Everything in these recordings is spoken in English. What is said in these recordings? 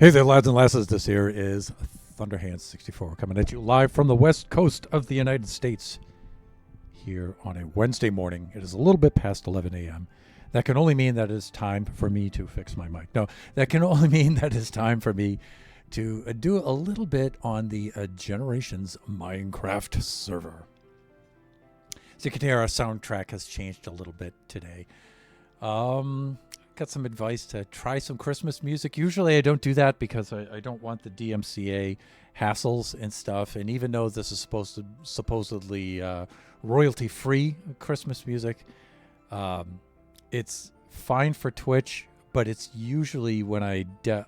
Hey there, lads and lasses. This here is Thunderhands64 coming at you live from the west coast of the United States here on a Wednesday morning. It is a little bit past 11 a.m. That can only mean that it is time for me to fix my mic. No, that can only mean that it's time for me to do a little bit on the Generations Minecraft server. So you can hear our soundtrack has changed a little bit today. Got some advice to try some Christmas music. Usually I don't do that because I don't want the DMCA hassles and stuff. And even though this is supposedly royalty-free Christmas music, it's fine for Twitch, but it's usually when I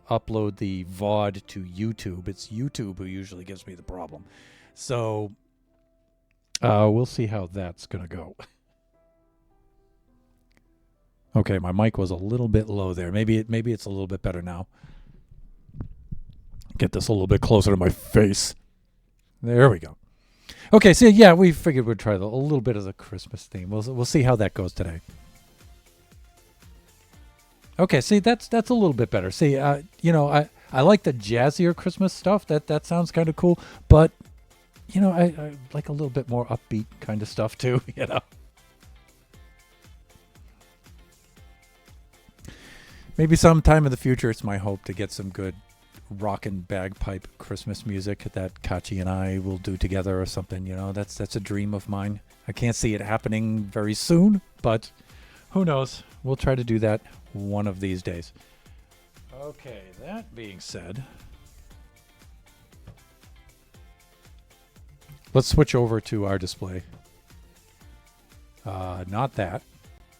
upload the VOD to YouTube. It's YouTube who usually gives me the problem. So we'll see how that's going to go. Okay, my mic was a little bit low there. Maybe it's a little bit better now. Get this a little bit closer to my face. There we go. Okay, so yeah, we figured we'd try a little bit of the Christmas theme. We'll see how that goes today. Okay, see that's a little bit better. See, I like the jazzier Christmas stuff. That sounds kind of cool, but I like a little bit more upbeat kind of stuff too. Maybe sometime in the future, it's my hope to get some good rockin' bagpipe Christmas music that Kachi and I will do together or something. That's a dream of mine. I can't see it happening very soon, but who knows? We'll try to do that one of these days. Okay, that being said, let's switch over to our display. Not that.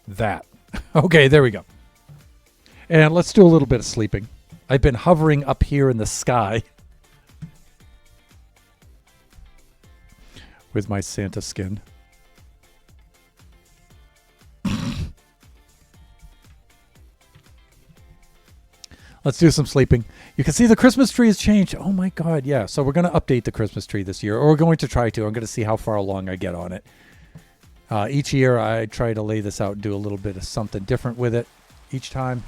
That. Okay, there we go. And let's do a little bit of sleeping. I've been hovering up here in the sky with my Santa skin. Let's do some sleeping. You can see the Christmas tree has changed. Oh my God, yeah. So we're going to update the Christmas tree this year, or we're going to try to. I'm going to see how far along I get on it. Each year I try to lay this out and do a little bit of something different with it each time.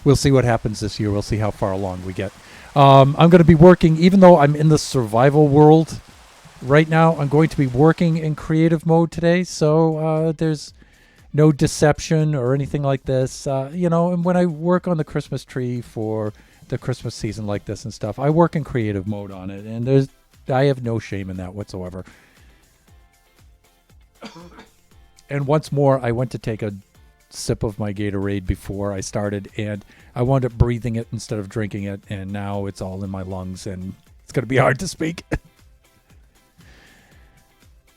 We'll see what happens this year. We'll see how far along we get. I'm going to be working, even though I'm in the survival world right now, I'm going to be working in creative mode today. So there's no deception or anything like this. And when I work on the Christmas tree for the Christmas season like this and stuff, I work in creative mode on it. And I have no shame in that whatsoever. And once more, I went to take a sip of my Gatorade before I started, and I wound up breathing it instead of drinking it, and now it's all in my lungs, and it's going to be hard to speak.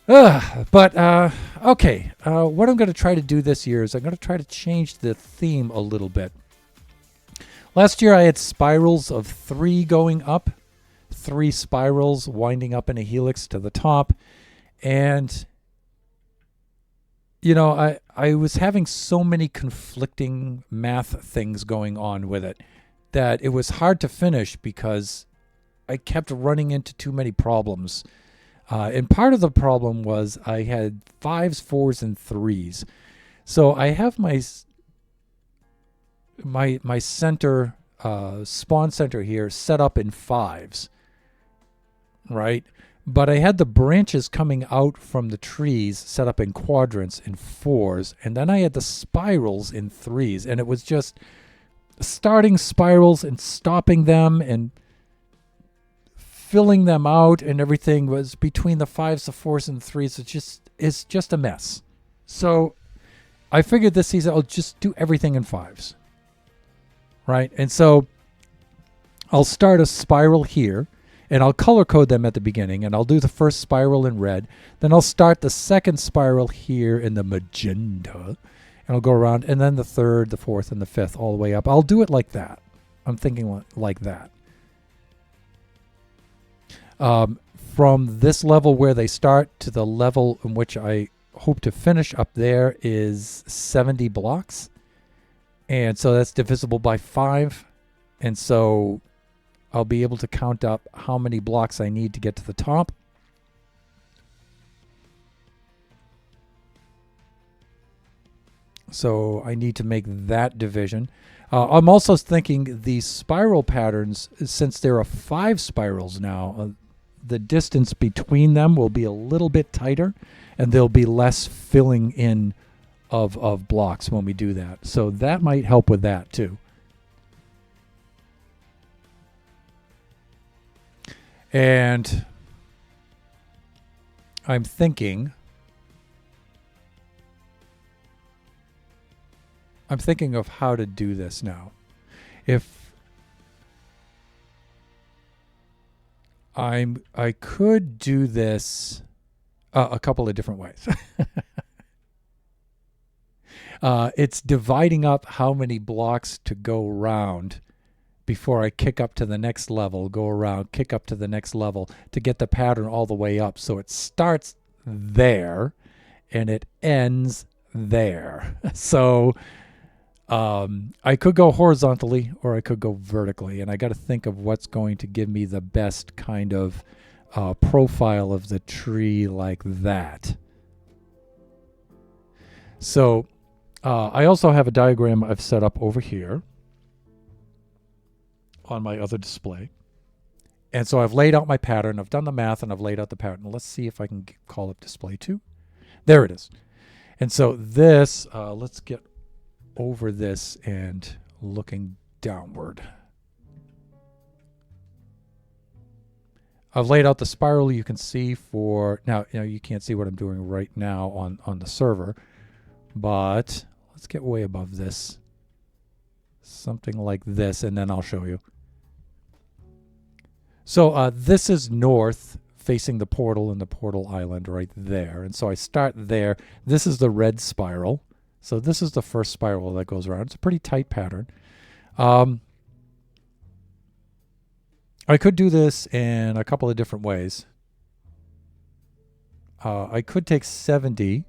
Okay. What I'm going to try to do this year is I'm going to try to change the theme a little bit. Last year I had spirals of 3 going up, 3 spirals winding up in a helix to the top, and I was having so many conflicting math things going on with it that it was hard to finish because I kept running into too many problems. And part of the problem was I had 5s, 4s, and 3s. So I have my center, spawn center here set up in 5s, right? But I had the branches coming out from the trees set up in quadrants in 4s, and then I had the spirals in 3s, and it was just starting spirals and stopping them and filling them out, and everything was between the 5s, the 4s, and the 3s. It's just a mess. So I figured this season I'll just do everything in 5s, right? And so I'll start a spiral here, and I'll color code them at the beginning, and I'll do the first spiral in red. Then I'll start the second spiral here in the magenta, and I'll go around, and then the 3rd, the 4th, and the 5th all the way up. I'll do it like that. I'm thinking like that. From this level where they start to the level in which I hope to finish up there is 70 blocks. And so that's divisible by 5. And so I'll be able to count up how many blocks I need to get to the top. So I need to make that division. I'm also thinking these spiral patterns, since there are 5 spirals now, the distance between them will be a little bit tighter, and there'll be less filling in of blocks when we do that. So that might help with that too. And I'm thinking of how to do this now. If I could do this a couple of different ways. It's dividing up how many blocks to go around before I kick up to the next level, go around, kick up to the next level to get the pattern all the way up. So it starts there and it ends there. So I could go horizontally or I could go vertically, and I got to think of what's going to give me the best kind of profile of the tree like that. So I also have a diagram I've set up over here on my other display. And so I've laid out my pattern. I've done the math and I've laid out the pattern. Let's see if I can call up display 2. There it is. And so this, let's get over this and looking downward. I've laid out the spiral you can see for, now you can't see what I'm doing right now on the server, but let's get way above this. Something like this, and then I'll show you. So this is north facing the portal and the portal island right there. And so I start there. This is the red spiral. So this is the first spiral that goes around. It's a pretty tight pattern. I could do this in a couple of different ways. I could take 70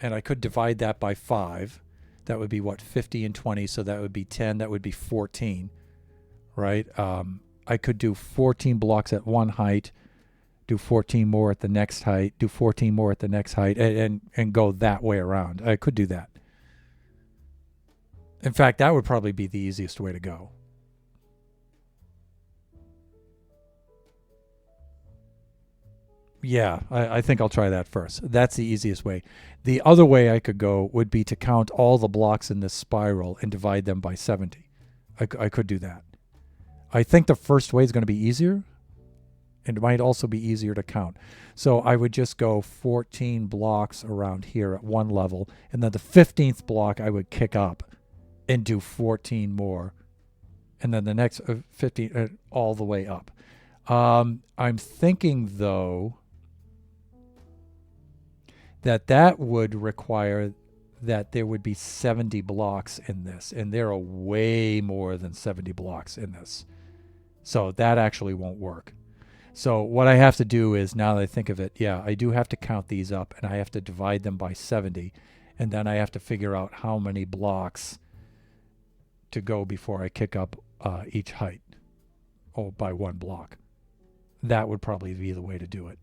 and I could divide that by 5. That would be what, 50 and 20, so that would be 10, that would be 14, right? I could do 14 blocks at one height, do 14 more at the next height, do 14 more at the next height, and go that way around. I could do that. In fact, that would probably be the easiest way to go. Yeah, I think I'll try that first. That's the easiest way. The other way I could go would be to count all the blocks in this spiral and divide them by 70. I could do that. I think the first way is going to be easier, and it might also be easier to count. So I would just go 14 blocks around here at one level, and then the 15th block I would kick up and do 14 more, and then the next 15 all the way up. I'm thinking, though, that would require that there would be 70 blocks in this, and there are way more than 70 blocks in this. So that actually won't work. So what I have to do is, now that I think of it, yeah, I do have to count these up, and I have to divide them by 70, and then I have to figure out how many blocks to go before I kick up each height, by 1 block. That would probably be the way to do it.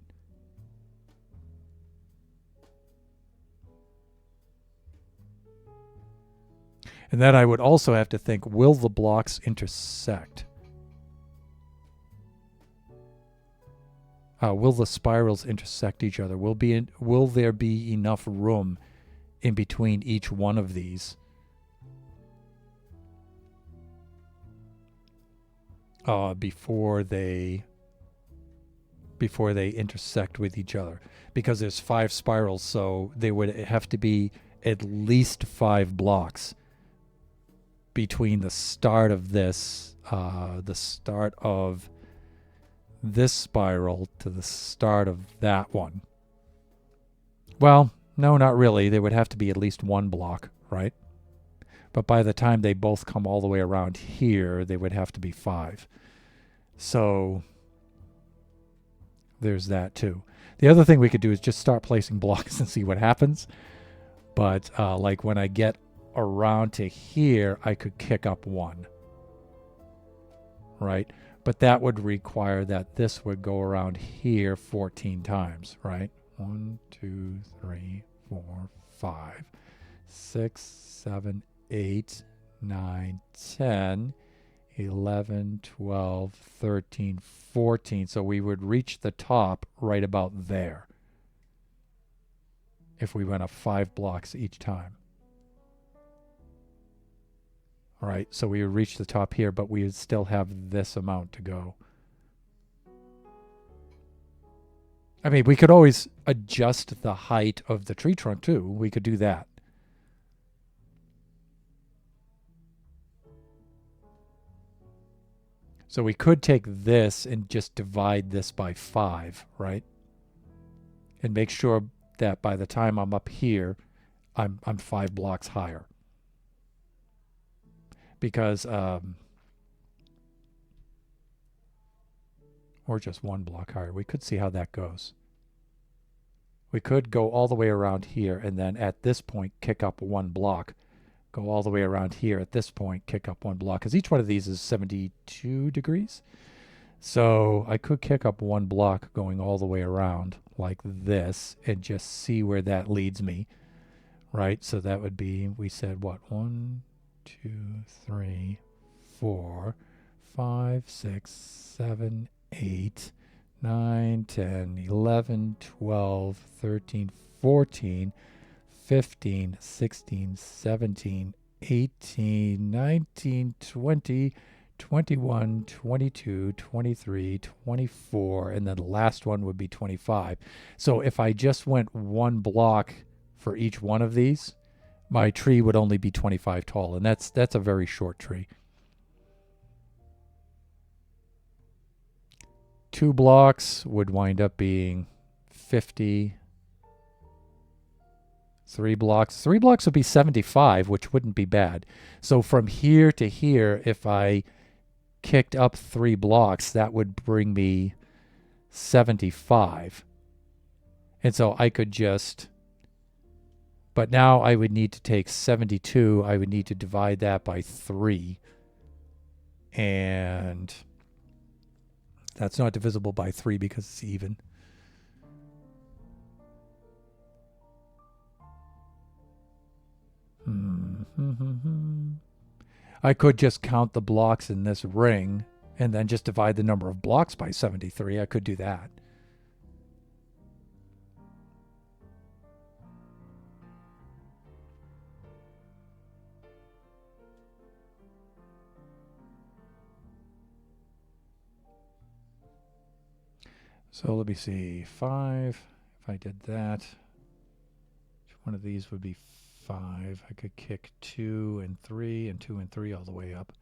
And then I would also have to think, will the blocks intersect? Will the spirals intersect each other? Will there be enough room in between each one of these before they intersect with each other? Because there's 5 spirals, so there would have to be at least 5 blocks between the start of this spiral to the start of that one. Well, no, not really. There would have to be at least 1 block, right? But by the time they both come all the way around here, they would have to be 5. So there's that too. The other thing we could do is just start placing blocks and see what happens. But like when I get around to here, I could kick up 1, right? But that would require that this would go around here 14 times, right? 1, 2, 3, 4, 5, 6, 7, 8, 9, 10, 11, 12, 13, 14. So we would reach the top right about there if we went up 5 blocks each time. All right, so we would reach the top here, but we would still have this amount to go. I mean, we could always adjust the height of the tree trunk too. We could do that. So we could take this and just divide this by 5, right? And make sure that by the time I'm up here, I'm 5 blocks higher. Because, or just 1 block higher. We could see how that goes. We could go all the way around here and then at this point kick up 1 block. Go all the way around here at this point, kick up 1 block. Because each one of these is 72 degrees. So I could kick up 1 block going all the way around like this and just see where that leads me. Right? So that would be, we said what? 1, 2, 3, 4, 5, 6, 7, 8, 9, 10, 11, 12, 13, 14, 15, 16, 17, 18, 19, 20, 21, 22, 23, 24, and then the last one would be 25. So if I just went 1 block for each one of these, my tree would only be 25 tall, and that's a very short tree. 2 blocks would wind up being 50. 3 blocks. 3 blocks would be 75, which wouldn't be bad. So from here to here, if I kicked up 3 blocks, that would bring me 75. And so I could just, but now I would need to take 72. I would need to divide that by 3. And that's not divisible by 3 because it's even. I could just count the blocks in this ring and then just divide the number of blocks by 73. I could do that. So let me see. 5. If I did that, one of these would be 5. I could kick 2 and 3 and 2 and 3 all the way up.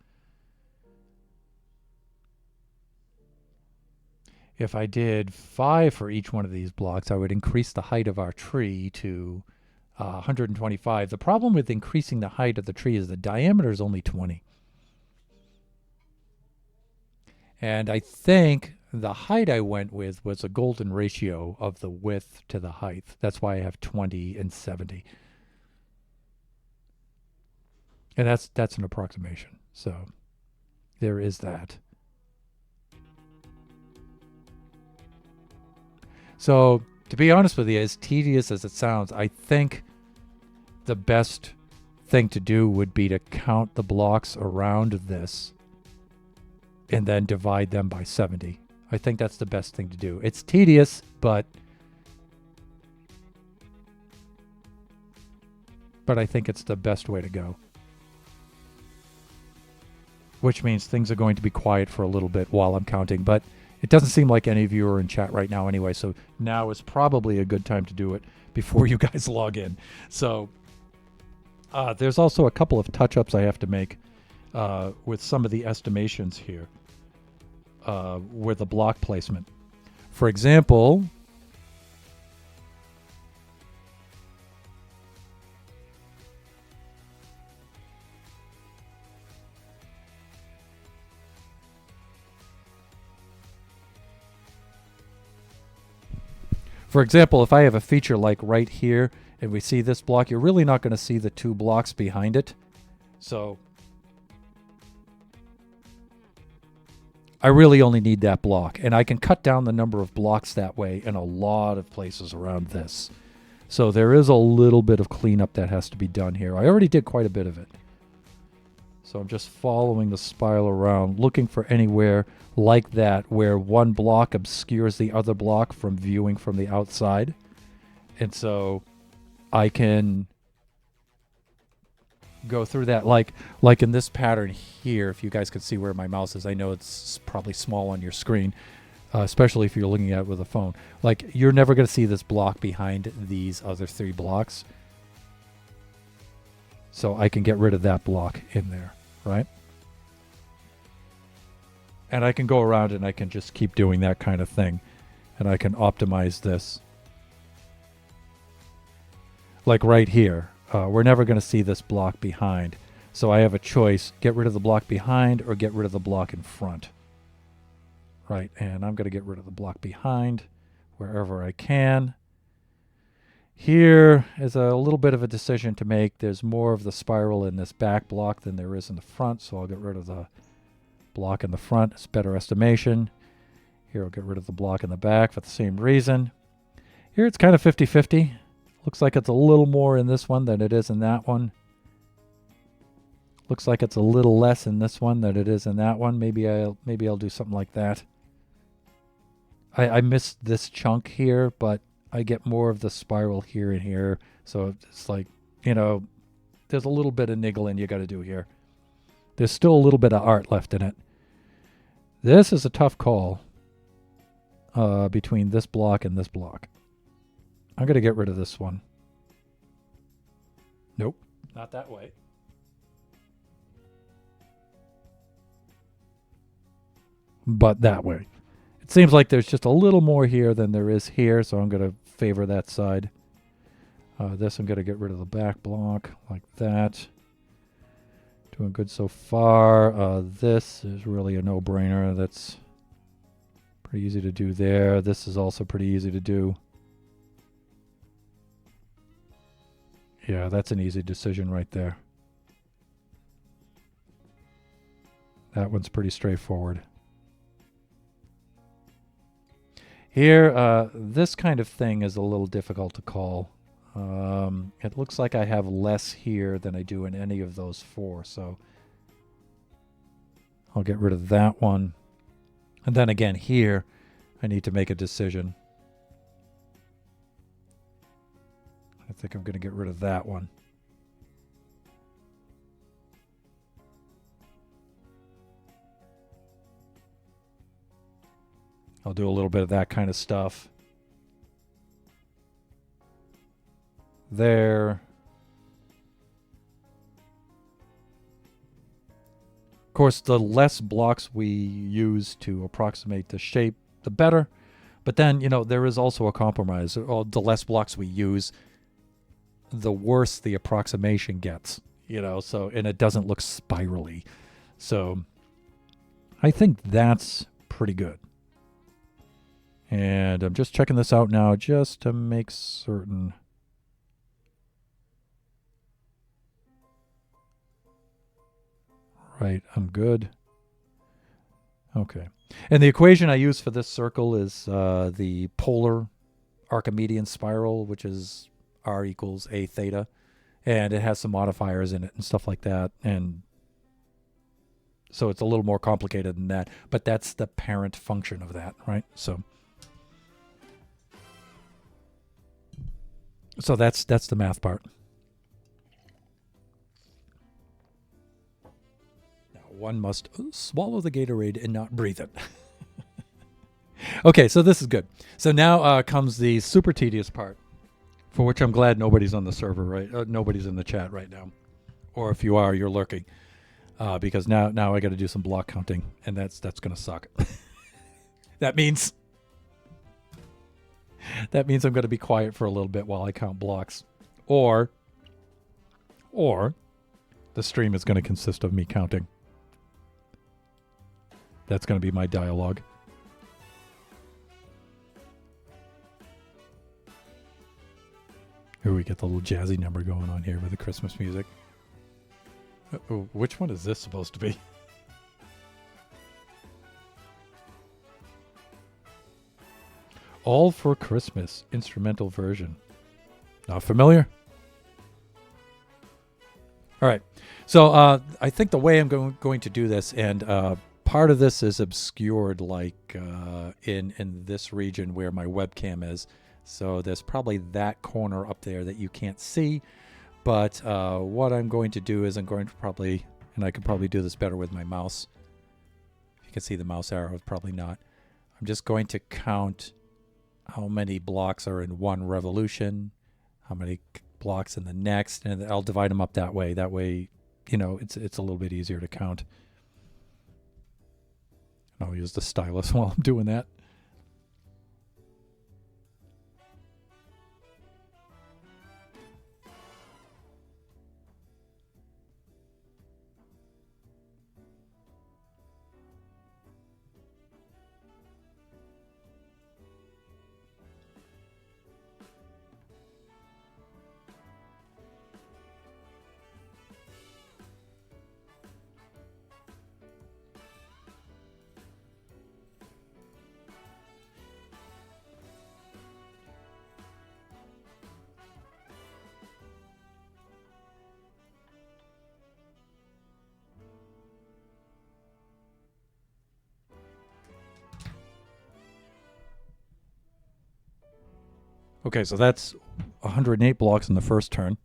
If I did 5 for each one of these blocks, I would increase the height of our tree to 125. The problem with increasing the height of the tree is the diameter is only 20. And I think the height I went with was a golden ratio of the width to the height. That's why I have 20 and 70. And that's an approximation. So there is that. So to be honest with you, as tedious as it sounds, I think the best thing to do would be to count the blocks around this and then divide them by 70. I think that's the best thing to do. It's tedious, but I think it's the best way to go. Which means things are going to be quiet for a little bit while I'm counting, but it doesn't seem like any of you are in chat right now anyway, so now is probably a good time to do it before you guys log in. So there's also a couple of touch-ups I have to make with some of the estimations here with the block placement. For example, if I have a feature like right here and we see this block, you're really not going to see the 2 blocks behind it. So I really only need that block. And I can cut down the number of blocks that way in a lot of places around this. So there is a little bit of cleanup that has to be done here. I already did quite a bit of it. So I'm just following the spiral around, looking for anywhere like that where one block obscures the other block from viewing from the outside. And so I can go through that like in this pattern here. If you guys can see where my mouse is, I know it's probably small on your screen, especially if you're looking at it with a phone. Like, you're never going to see this block behind these other 3 blocks. So I can get rid of that block in there, right? And I can go around and I can just keep doing that kind of thing. And I can optimize this. Like right here, we're never going to see this block behind. So I have a choice, get rid of the block behind or get rid of the block in front. Right, and I'm going to get rid of the block behind wherever I can. Here is a little bit of a decision to make. There's more of the spiral in this back block than there is in the front, so I'll get rid of the block in the front. It's better estimation. Here I'll get rid of the block in the back for the same reason. Here it's kind of 50-50. Looks like it's a little more in this one than it is in that one. Looks like it's a little less in this one than it is in that one. Maybe I'll do something like that. I missed this chunk here, but I get more of the spiral here and here. So it's like, you know, there's a little bit of niggling you got to do here. There's still a little bit of art left in it. This is a tough call between this block and this block. I'm going to get rid of this one. Nope, not that way. But that way. It seems like there's just a little more here than there is here, so I'm going to favor that side. This I'm going to get rid of the back block like that. Doing good so far. This is really a no-brainer. That's pretty easy to do there. This is also pretty easy to do. Yeah, that's an easy decision right there. That one's pretty straightforward. Here, this kind of thing is a little difficult to call. It looks like I have less here than I do in any of those 4, so I'll get rid of that one. And then again here, I need to make a decision. I think I'm going to get rid of that one. I'll do a little bit of that kind of stuff. There. Of course, the less blocks we use to approximate the shape, the better. But then, you know, there is also a compromise. The less blocks we use, the worse the approximation gets, you know, so, and it doesn't look spirally. So I think that's pretty good. And I'm just checking this out now just to make certain. Right, I'm good. Okay. And the equation I use for this circle is the polar Archimedean spiral, which is r equals a theta. And it has some modifiers in it and stuff like that. And so it's a little more complicated than that. But that's the parent function of that, right? So that's the math part. Now one must swallow the Gatorade and not breathe it. Okay, so this is good. So now comes the super tedious part, for which I'm glad nobody's on the server, right? Nobody's in the chat right now. Or if you are, you're lurking. Because now I got to do some block counting, and that's going to suck. That means I'm going to be quiet for a little bit while I count blocks. Or the stream is going to consist of me counting. That's going to be my dialogue. Here we get the little jazzy number going on here with the Christmas music. Which one is this supposed to be? All for Christmas, instrumental version. Not familiar? All right. So I think the way I'm going to do this, and part of this is obscured, like in this region where my webcam is. So there's probably that corner up there that you can't see. But what I'm going to do is I'm going to probably, and I could probably do this better with my mouse. If you can see the mouse arrow, probably not. I'm just going to count how many blocks are in one revolution, how many blocks in the next, and I'll divide them up that way. That way, it's a little bit easier to count. And I'll use the stylus while I'm doing that. Okay, so that's 108 blocks in the first turn.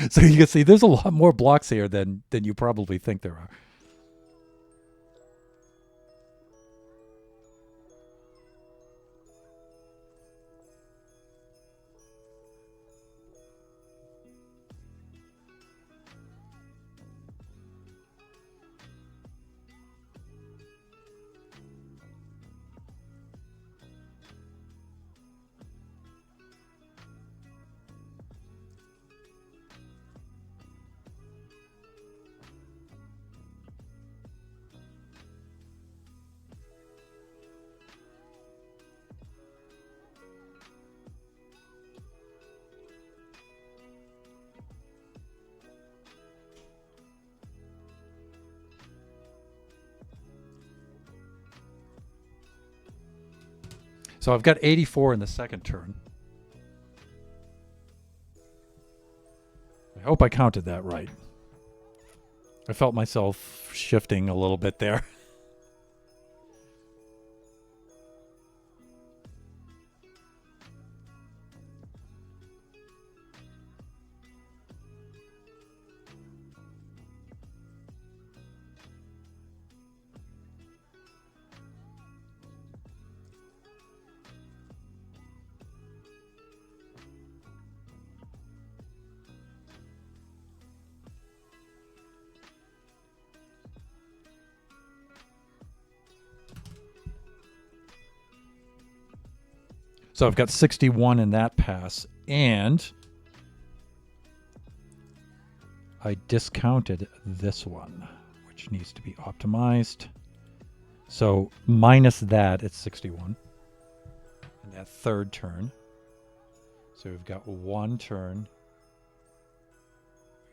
So you can see there's a lot more blocks here than you probably think there are. So I've got 84 in the second turn. I hope I counted that right. I felt myself shifting a little bit there. So I've got 61 in that pass, and I discounted this one, which needs to be optimized. So minus that, it's 61 in that third turn. So we've got one turn.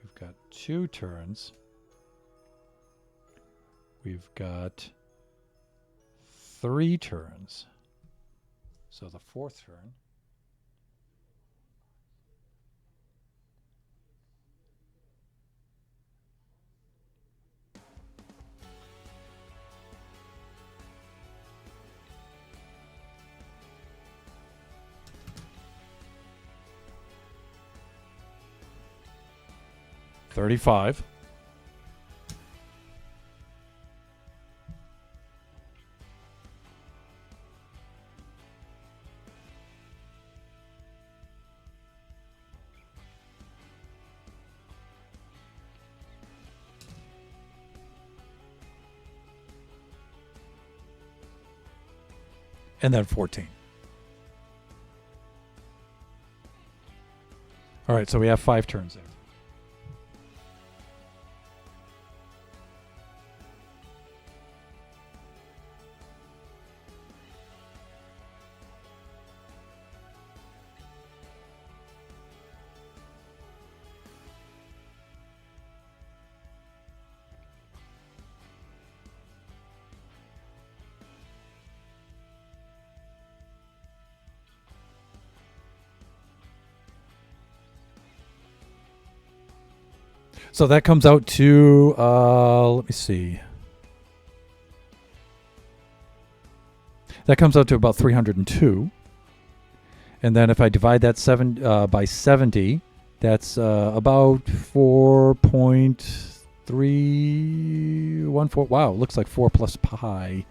We've got two turns. We've got three turns. So the fourth turn. $35. And then 14. All right, so we have 5 turns there. So that comes out to, let me see. That comes out to about 302. And then if I divide that by 70, that's about 4.314. Wow, looks like 4 plus pi.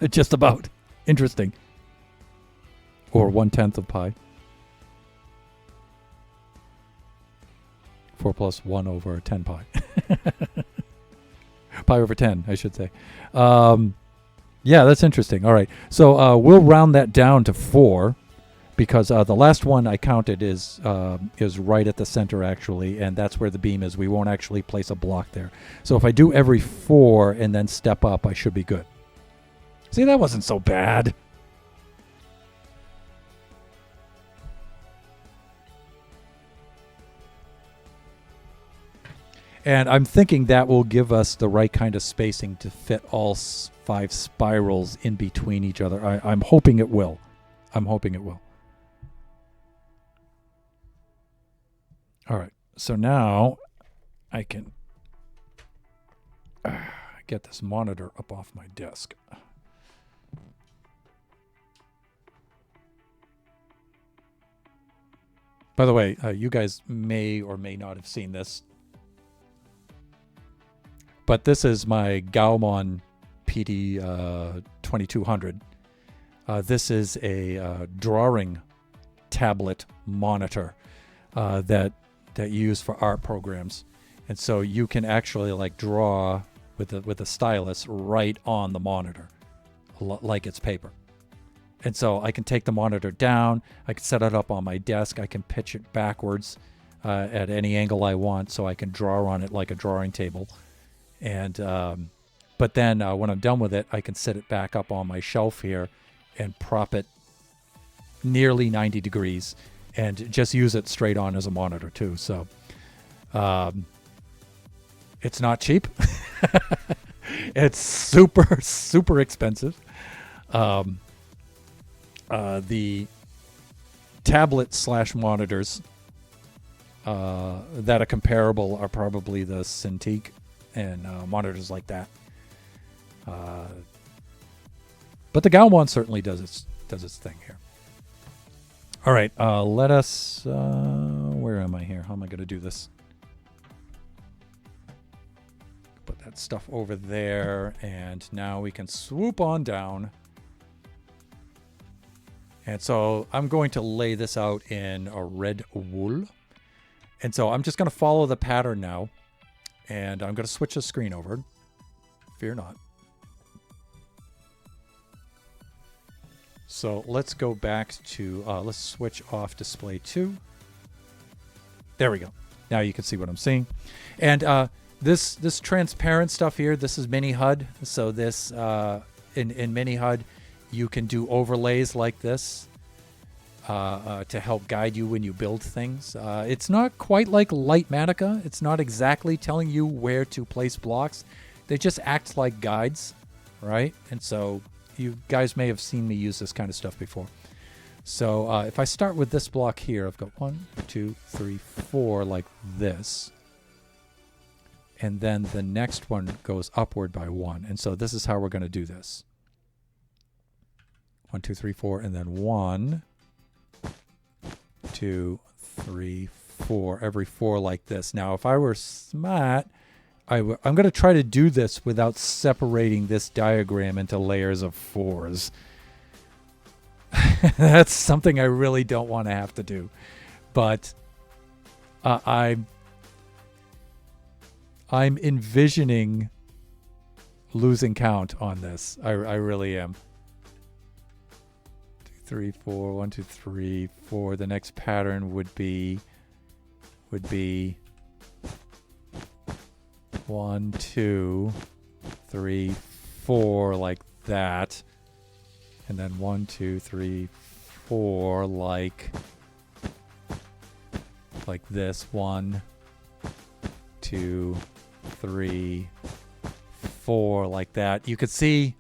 Just about. Interesting. Or 1/10 of pi. 4 plus 1 over 10 pi. Pi over 10, I should say. Yeah, that's interesting. All right. So we'll round that down to 4 because the last one I counted is right at the center, actually, and that's where the beam is. We won't actually place a block there. So if I do every 4 and then step up, I should be good. See, that wasn't so bad. And I'm thinking that will give us the right kind of spacing to fit all 5 spirals in between each other. I'm hoping it will. I'm hoping it will. All right. So now I can get this monitor up off my desk. By the way, you guys may or may not have seen this. But this is my Gaomon PD 2200. This is a drawing tablet monitor that you use for art programs, and so you can actually like draw with a stylus right on the monitor, like it's paper. And so I can take the monitor down. I can set it up on my desk. I can pitch it backwards at any angle I want, so I can draw on it like a drawing table. And but then when I'm done with it, I can set it back up on my shelf here and prop it nearly 90 degrees and just use it straight on as a monitor too. So it's not cheap. It's super, super expensive. The tablet / monitors that are comparable are probably the Cintiq and monitors like that. But the Gaomon certainly does its thing here. All right, let us. Where am I here? How am I going to do this? Put that stuff over there, and now we can swoop on down. And so I'm going to lay this out in a red wool. And so I'm just going to follow the pattern now. And I'm going to switch the screen over. Fear not. So let's go back to, let's switch off display 2. There we go. Now you can see what I'm seeing. And this transparent stuff here, this is Mini HUD. So this, in Mini HUD, you can do overlays like this to help guide you when you build things. It's not quite like Lightmatica. It's not exactly telling you where to place blocks. They just act like guides, right? And so you guys may have seen me use this kind of stuff before. So if I start with this block here, I've got 1, 2, 3, 4 like this. And then the next one goes upward by 1. And so this is how we're going to do this. 1, 2, 3, 4, and then 1, 2, 3, 4. Every 4 like this. Now, if I were smart, I'm going to try to do this without separating this diagram into layers of 4s. That's something I really don't want to have to do. But I'm envisioning losing count on this. I really am. 2, 3, 4. 1, 2, 3, 4. The next pattern would be 1, 2, 3, 4 like that. And then 1, 2, 3, 4 like this. 1, 2, 3, 4 like that. You could see.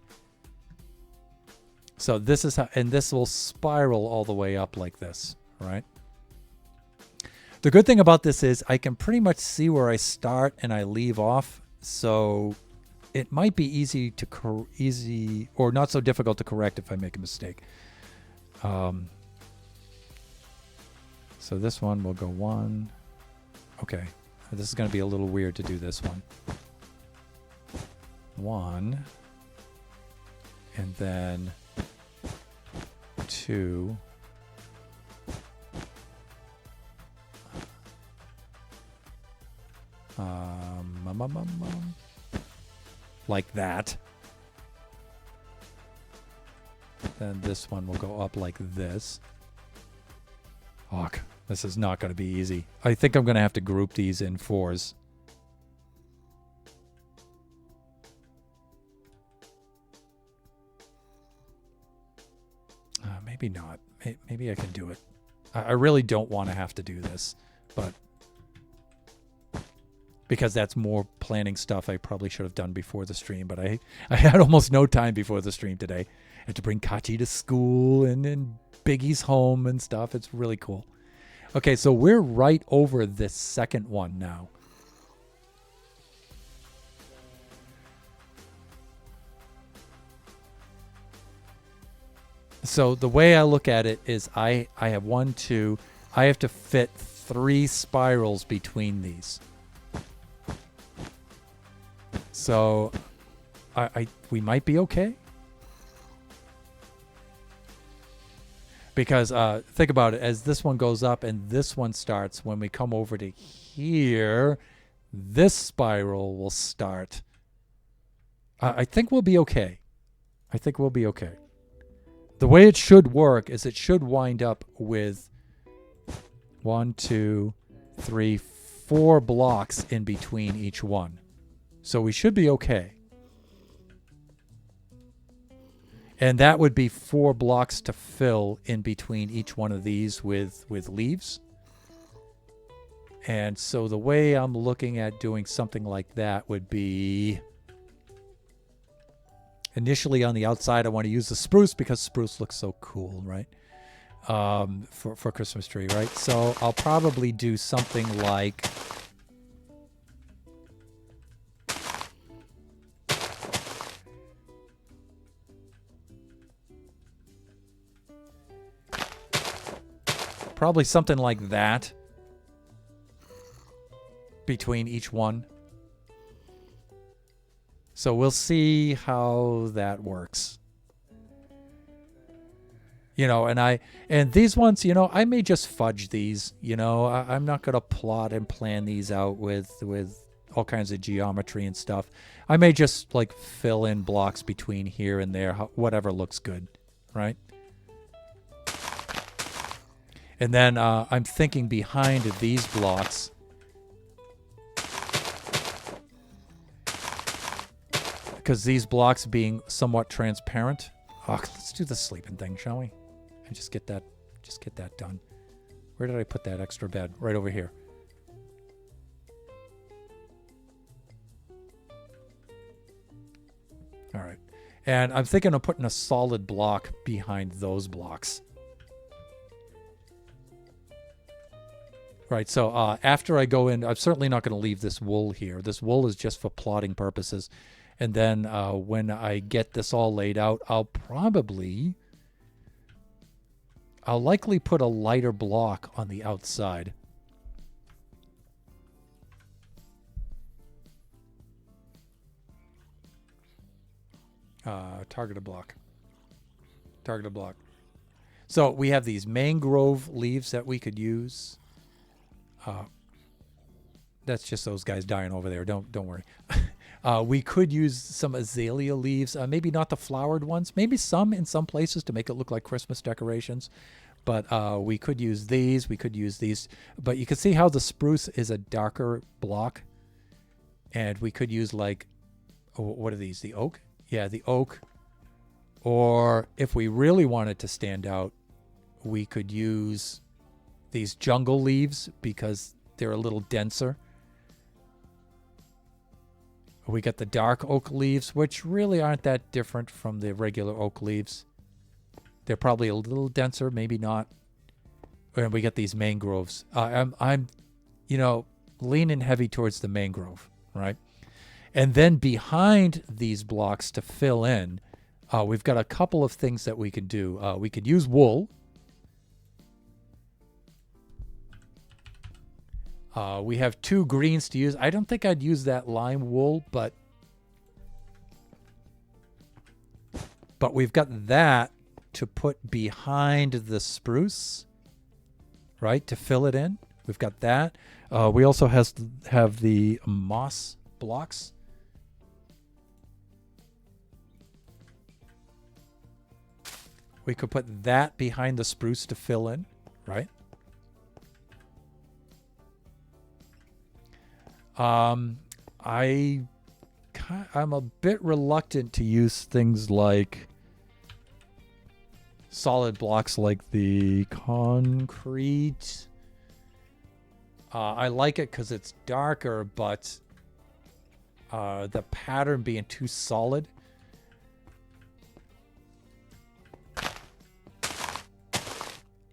So this is how, and this will spiral all the way up like this, right? The good thing about this is I can pretty much see where I start and I leave off, so it might be easy or not so difficult to correct if I make a mistake. So this one will go 1. Okay, this is going to be a little weird to do this one. 1, and then 2. Like that. Then this one will go up like this. Oh, this is not going to be easy. I think I'm going to have to group these in 4s. Maybe not. Maybe I can do it. I really don't want to have to do this, but because that's more planning stuff I probably should have done before the stream, but I had almost no time before the stream today. I had to bring Kachi to school and Biggie's home and stuff. It's really cool. Okay, so we're right over this second one now. So the way I look at it is I have 1, 2. I have to fit 3 spirals between these. So we might be okay. Because think about it, as this one goes up and this one starts, when we come over to here, this spiral will start. I think we'll be okay. I think we'll be okay. The way it should work is it should wind up with 1, 2, 3, 4 blocks in between each one. So we should be okay. And that would be 4 blocks to fill in between each one of these with leaves. And so the way I'm looking at doing something like that would be, initially on the outside I want to use the spruce because spruce looks so cool, right? For Christmas tree, right? So I'll probably do something like that between each one. So we'll see how that works. You know, and these ones, you know, I may just fudge these, you know. I'm not going to plot and plan these out with all kinds of geometry and stuff. I may just like fill in blocks between here and there, whatever looks good, right? And then I'm thinking behind these blocks, because these blocks being somewhat transparent. Oh, let's do the sleeping thing, shall we? And just get that done. Where did I put that extra bed? Right over here. All right. And I'm thinking of putting a solid block behind those blocks. Right, so after I go in, I'm certainly not going to leave this wool here. This wool is just for plotting purposes. And then when I get this all laid out, I'll likely put a lighter block on the outside. Targeted block. So we have these mangrove leaves that we could use. That's just those guys dying over there. Don't worry. We could use some azalea leaves, maybe not the flowered ones, maybe some in some places to make it look like Christmas decorations. But we could use these. We could use these. But you can see how the spruce is a darker block. And we could use like, what are these? The oak? Yeah, the oak. Or if we really wanted to stand out, we could use these jungle leaves because they're a little denser. We got the dark oak leaves, which really aren't that different from the regular oak leaves. They're probably a little denser, maybe not. And we get these mangroves. I'm, leaning heavy towards the mangrove, right? And then behind these blocks to fill in, we've got a couple of things that we can do. We could use wool. We have 2 greens to use. I don't think I'd use that lime wool, but we've got that to put behind the spruce, right, to fill it in. We've got that. We also have the moss blocks. We could put that behind the spruce to fill in, right? I'm a bit reluctant to use things like solid blocks like the concrete. I like it because it's darker, but the pattern being too solid.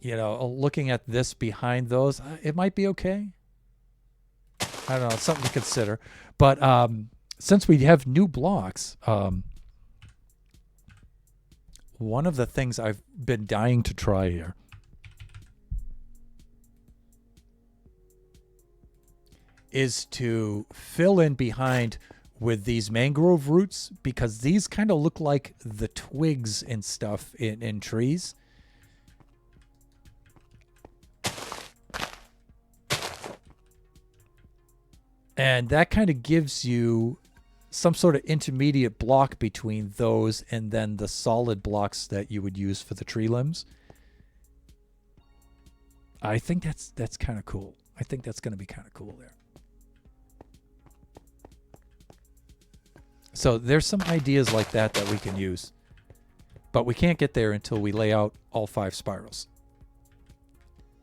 Looking at this behind those, it might be okay. I don't know, it's something to consider. But since we have new blocks, one of the things I've been dying to try here is to fill in behind with these mangrove roots, because these kind of look like the twigs and stuff in trees. And that kind of gives you some sort of intermediate block between those and then the solid blocks that you would use for the tree limbs. I think that's kind of cool. I think that's going to be kind of cool there. So there's some ideas like that we can use. But we can't get there until we lay out all 5 spirals.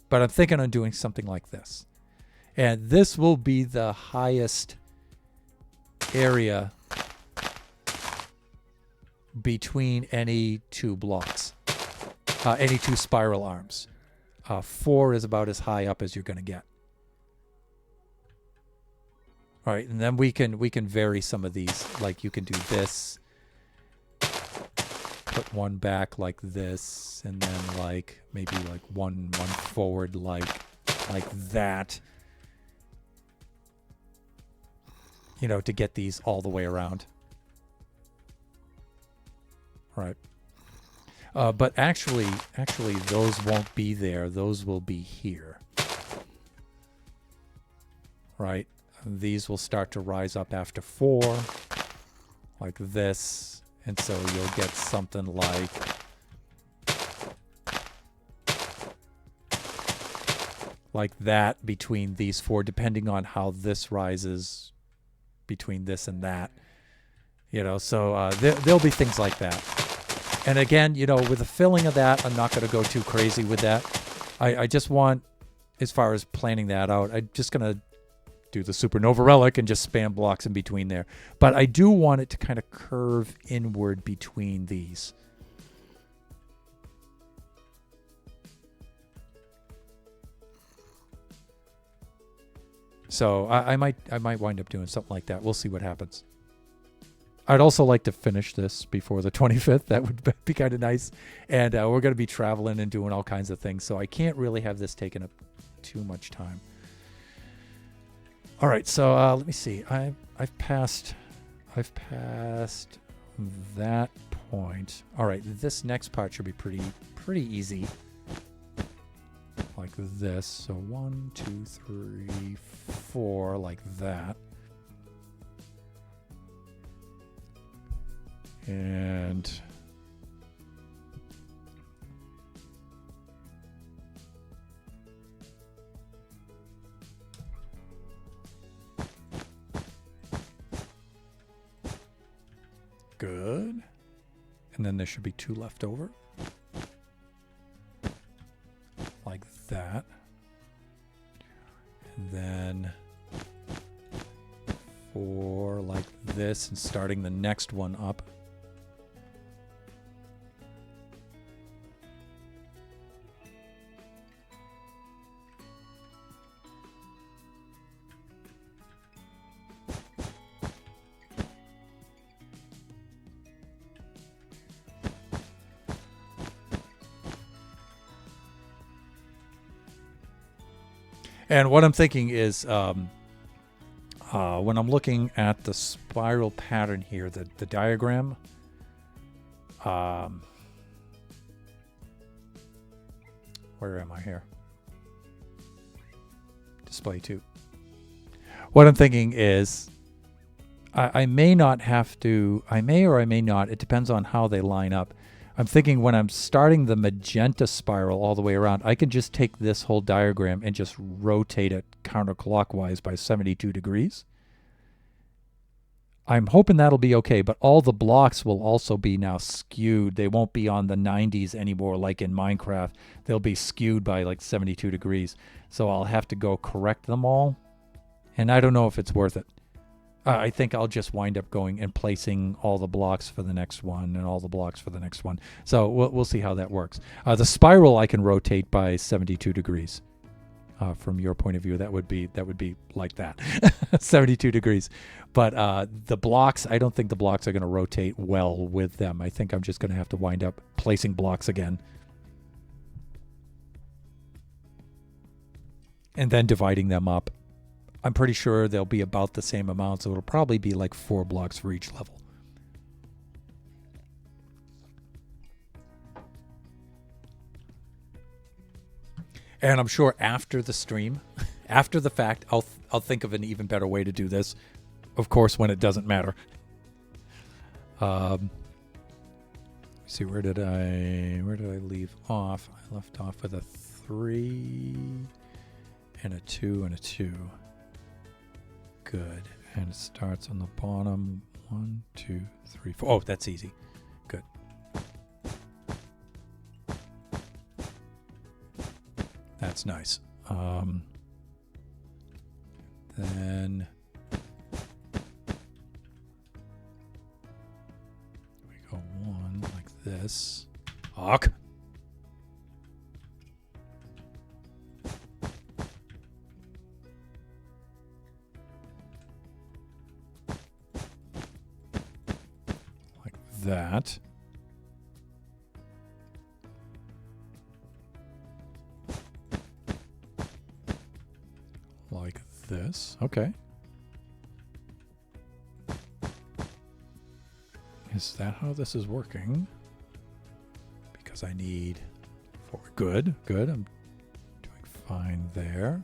But I'm thinking of doing something like this. And this will be the highest area between any 2 blocks, any 2 spiral arms. 4 is about as high up as you're going to get. All right, and then we can vary some of these. Like you can do this, put one back like this, and then like maybe like one forward like that. To get these all the way around. Right. But actually, those won't be there. Those will be here. Right. And these will start to rise up after 4, like this. And so you'll get something like that between these 4, depending on how this rises between this and that, so there'll be things like that. And again, with the filling of that, I'm not going to go too crazy with that. I just want, as far as planning that out, I'm just going to do the supernova relic and just spam blocks in between there. But I do want it to kind of curve inward between these. So I might wind up doing something like that. We'll see what happens. I'd also like to finish this before the 25th. That would be kind of nice. And we're going to be traveling and doing all kinds of things, so I can't really have this taking up too much time. All right, so let me see. I've passed that point. All right, this next part should be pretty easy. Like this. So 1, 2, 3, 4, like that. And good. And then there should be 2 left over. Like that. And then 4 like this, and starting the next one up. And what I'm thinking is, when I'm looking at the spiral pattern here, the diagram, where am I here? Display 2. What I'm thinking is, I may not have to, I may or I may not, it depends on how they line up. I'm thinking when I'm starting the magenta spiral all the way around, I can just take this whole diagram and just rotate it counterclockwise by 72 degrees. I'm hoping that'll be okay, but all the blocks will also be now skewed. They won't be on the 90s anymore like in Minecraft. They'll be skewed by like 72 degrees. So I'll have to go correct them all. And I don't know if it's worth it. I think I'll just wind up going and placing all the blocks for the next one and all the blocks for the next one. So we'll see how that works. The spiral I can rotate by 72 degrees. From your point of view, that would be like that, 72 degrees. But the blocks, I don't think the blocks are going to rotate well with them. I think I'm just going to have to wind up placing blocks again. And then dividing them up. I'm pretty sure they'll be about the same amount, so it'll probably be like 4 blocks for each level. And I'm sure after the stream, after the fact, I'll think of an even better way to do this. Of course, when it doesn't matter. See, where did I leave off? I left off with a 3 and a 2 and a 2. Good. And it starts on the bottom. 1, 2, 3, 4. Oh, that's easy. Good. That's nice. Then we go 1 like this. Hawk. Like that. Like this. Okay. Is that how this is working? Because I need 4. Good. Good. I'm doing fine there.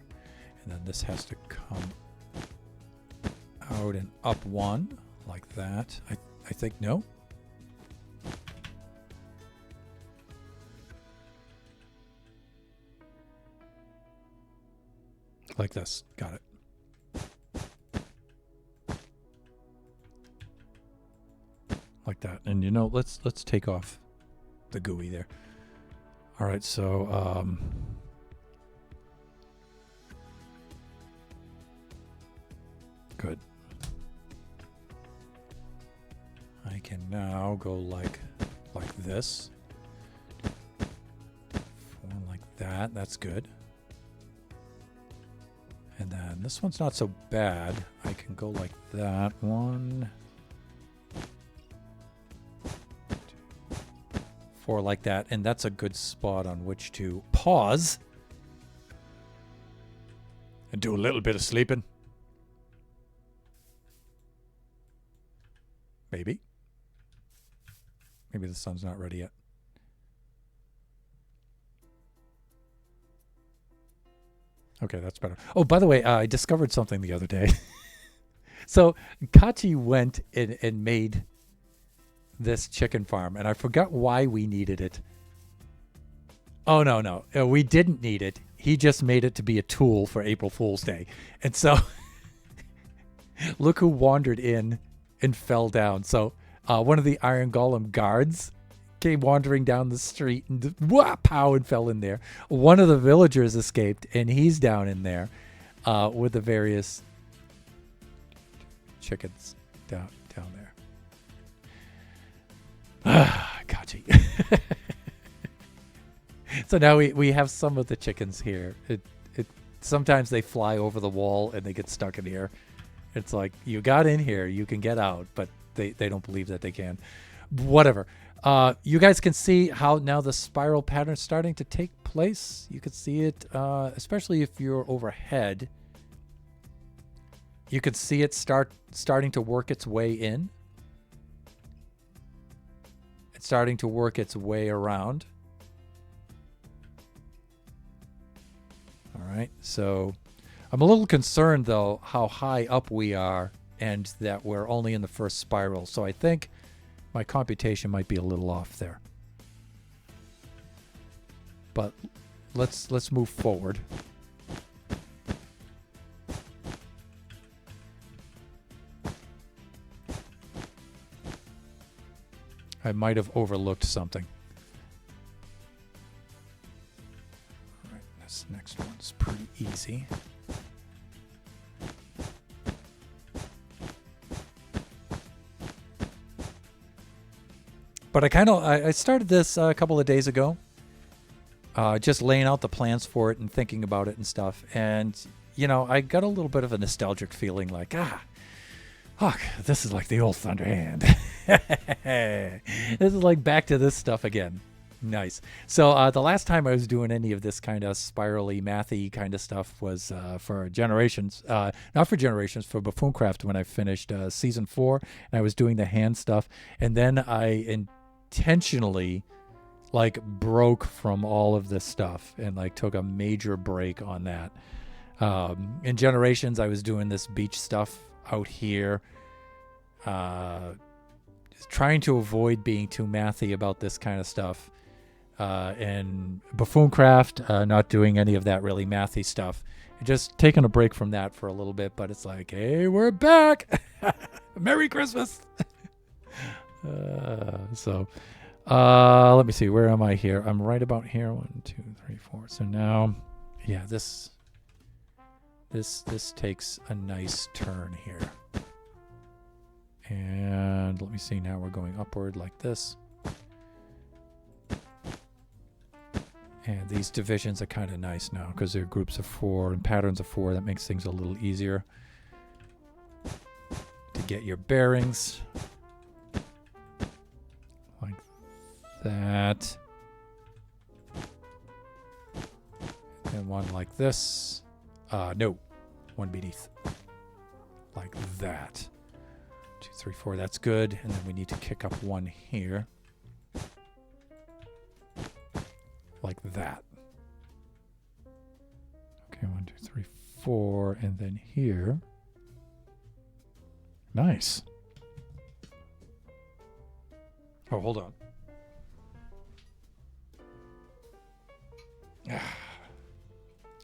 And then this has to come out and up 1 like that. I think no. Like this. Got it. Like that. And you know, let's take off the GUI there. All right, so good. I can now go like this. 4 like that. That's good. And then this one's not so bad. I can go like that. 1, 2, 4 like that. And that's a good spot on which to pause and do a little bit of sleeping. Maybe. Maybe the sun's not ready yet. Okay, that's better. Oh, by the way, I discovered something the other day. So Kachi went and made this chicken farm, and I forgot why we needed it. Oh, no. We didn't need it. He just made it to be a tool for April Fool's Day. And so look who wandered in and fell down. So one of the Iron Golem guards came wandering down the street and pow, and fell in there. One of the villagers escaped, and he's down in there with the various chickens down there. Kachi. So now we have some of the chickens here. It sometimes they fly over the wall and they get stuck in here. It's like, you got in here, you can get out, but they don't believe that they can. Whatever. You guys can see how now the spiral pattern is starting to take place. You can see it, especially if you're overhead. You could see it starting to work its way in. It's starting to work its way around. All right, so I'm a little concerned, though, how high up we are and that we're only in the first spiral. So I think my computation might be a little off there. But let's move forward. I might have overlooked something. All right, this next one's pretty easy. But I started this a couple of days ago, just laying out the plans for it and thinking about it and stuff. And, you know, I got a little bit of a nostalgic feeling like, this is like the old Thunder Hand. This is like back to this stuff again. Nice. So the last time I was doing any of this kind of spirally, mathy kind of stuff was for Generations. Not for Generations, for Buffooncraft when I finished Season 4. And I was doing the hand stuff. And then I intentionally like broke from all of this stuff and like took a major break on that. In Generations, I was doing this beach stuff out here. Trying to avoid being too mathy about this kind of stuff. And Buffooncraft, not doing any of that really mathy stuff. Just taking a break from that for a little bit, but it's like, hey, we're back! Merry Christmas! Let me see, where am I here? I'm right about here. 1, 2, 3, 4. So now, yeah, this takes a nice turn here. And let me see, now we're going upward like this. And these divisions are kind of nice now because they're groups of 4 and patterns of 4. That makes things a little easier to get your bearings. Like that. And one like this. No, one beneath. Like that. 2, 3, 4, that's good. And then we need to kick up one here. Like that. Okay, 1, 2, 3, 4, and then here. Nice. Oh, hold on.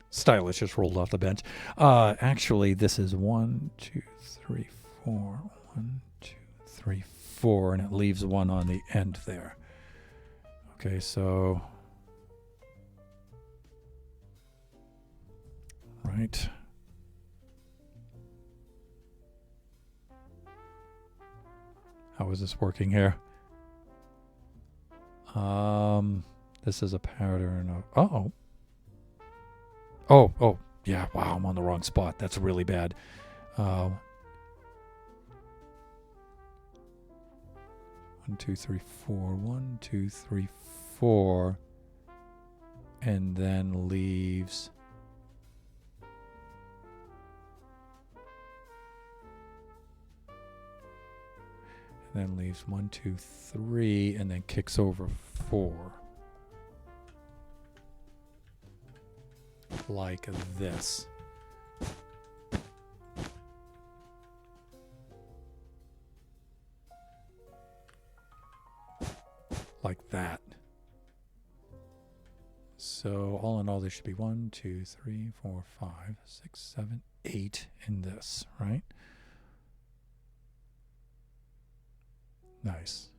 Stylish just rolled off the bench. Actually, this is 1, 2, 3, 4. 1, 2, 3, 4, and it leaves one on the end there. Okay, so right. How is this working here? This is a pattern of Oh, yeah, wow, I'm on the wrong spot. That's really bad. 1, 2, 3, 4. 1, 2, 3, 4, and then leaves and then leaves 1, 2, 3, and then kicks over 4. Like this. Like that. So all in all, there should be 1, 2, 3, 4, 5, 6, 7, 8 in this, right? Nice.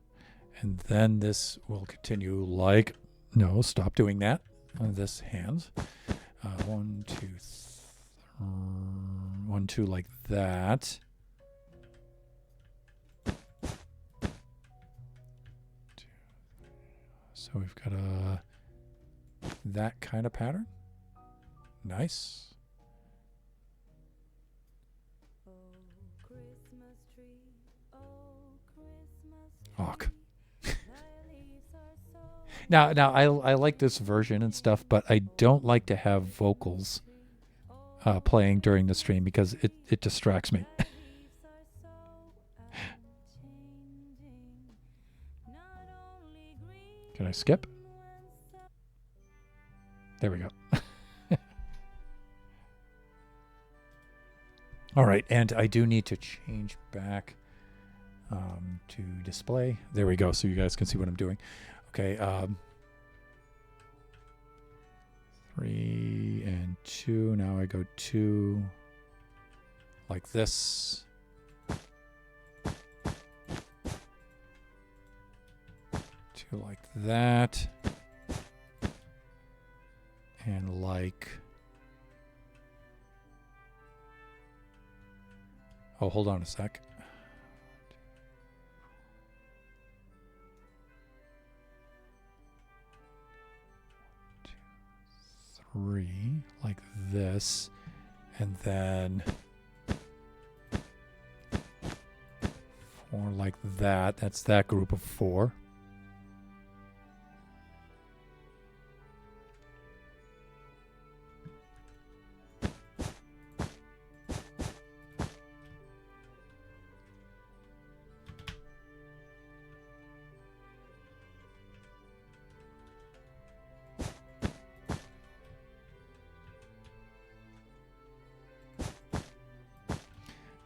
And then this will continue like, no, stop doing that on this hand. 1, 2, 1, 2 like that. So we've got that kind of pattern. Nice. Och. Now I like this version and stuff, but I don't like to have vocals playing during the stream because it distracts me. Can I skip? There we go. All right, and I do need to change back to display. There we go, so you guys can see what I'm doing. Okay, 3 and 2. Now I go 2 like this. 2 like that. And like... Oh, hold on a sec. 3 like this, and then 4 like that. That's that group of 4.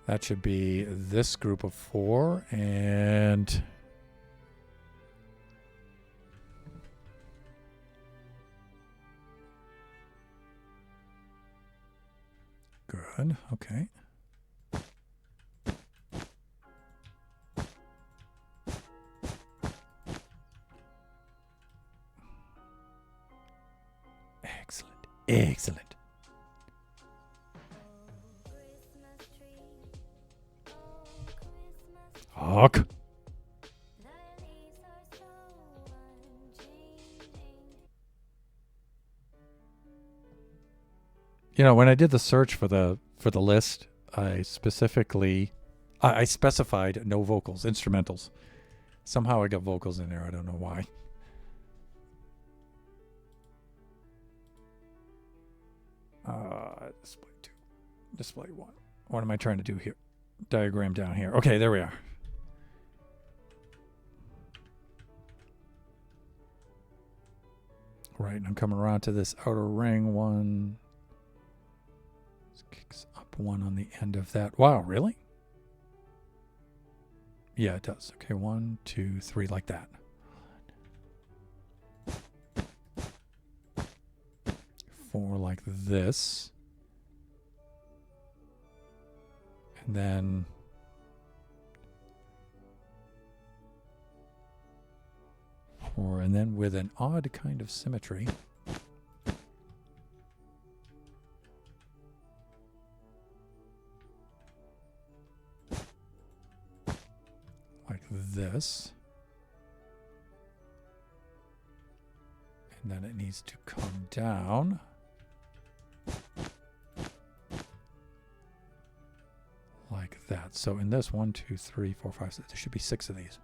That should be this group of 4, and good. Okay. Excellent. Excellent. Hawk. You know, when I did the search for the list, I specifically I specified no vocals, instrumentals. Somehow I got vocals in there. I don't know why. Display 2. Display 1. What am I trying to do here? Diagram down here. Okay, there we are. Right, I'm coming around to this outer ring one. This kicks up 1 on the end of that. Wow, really? Yeah, it does. Okay, 1, 2, 3, like that. 4 like this. And then... and then with an odd kind of symmetry. Like this. And then it needs to come down. Like that. So in this 1, 2, 3, 4, 5, 6, there should be 6 of these.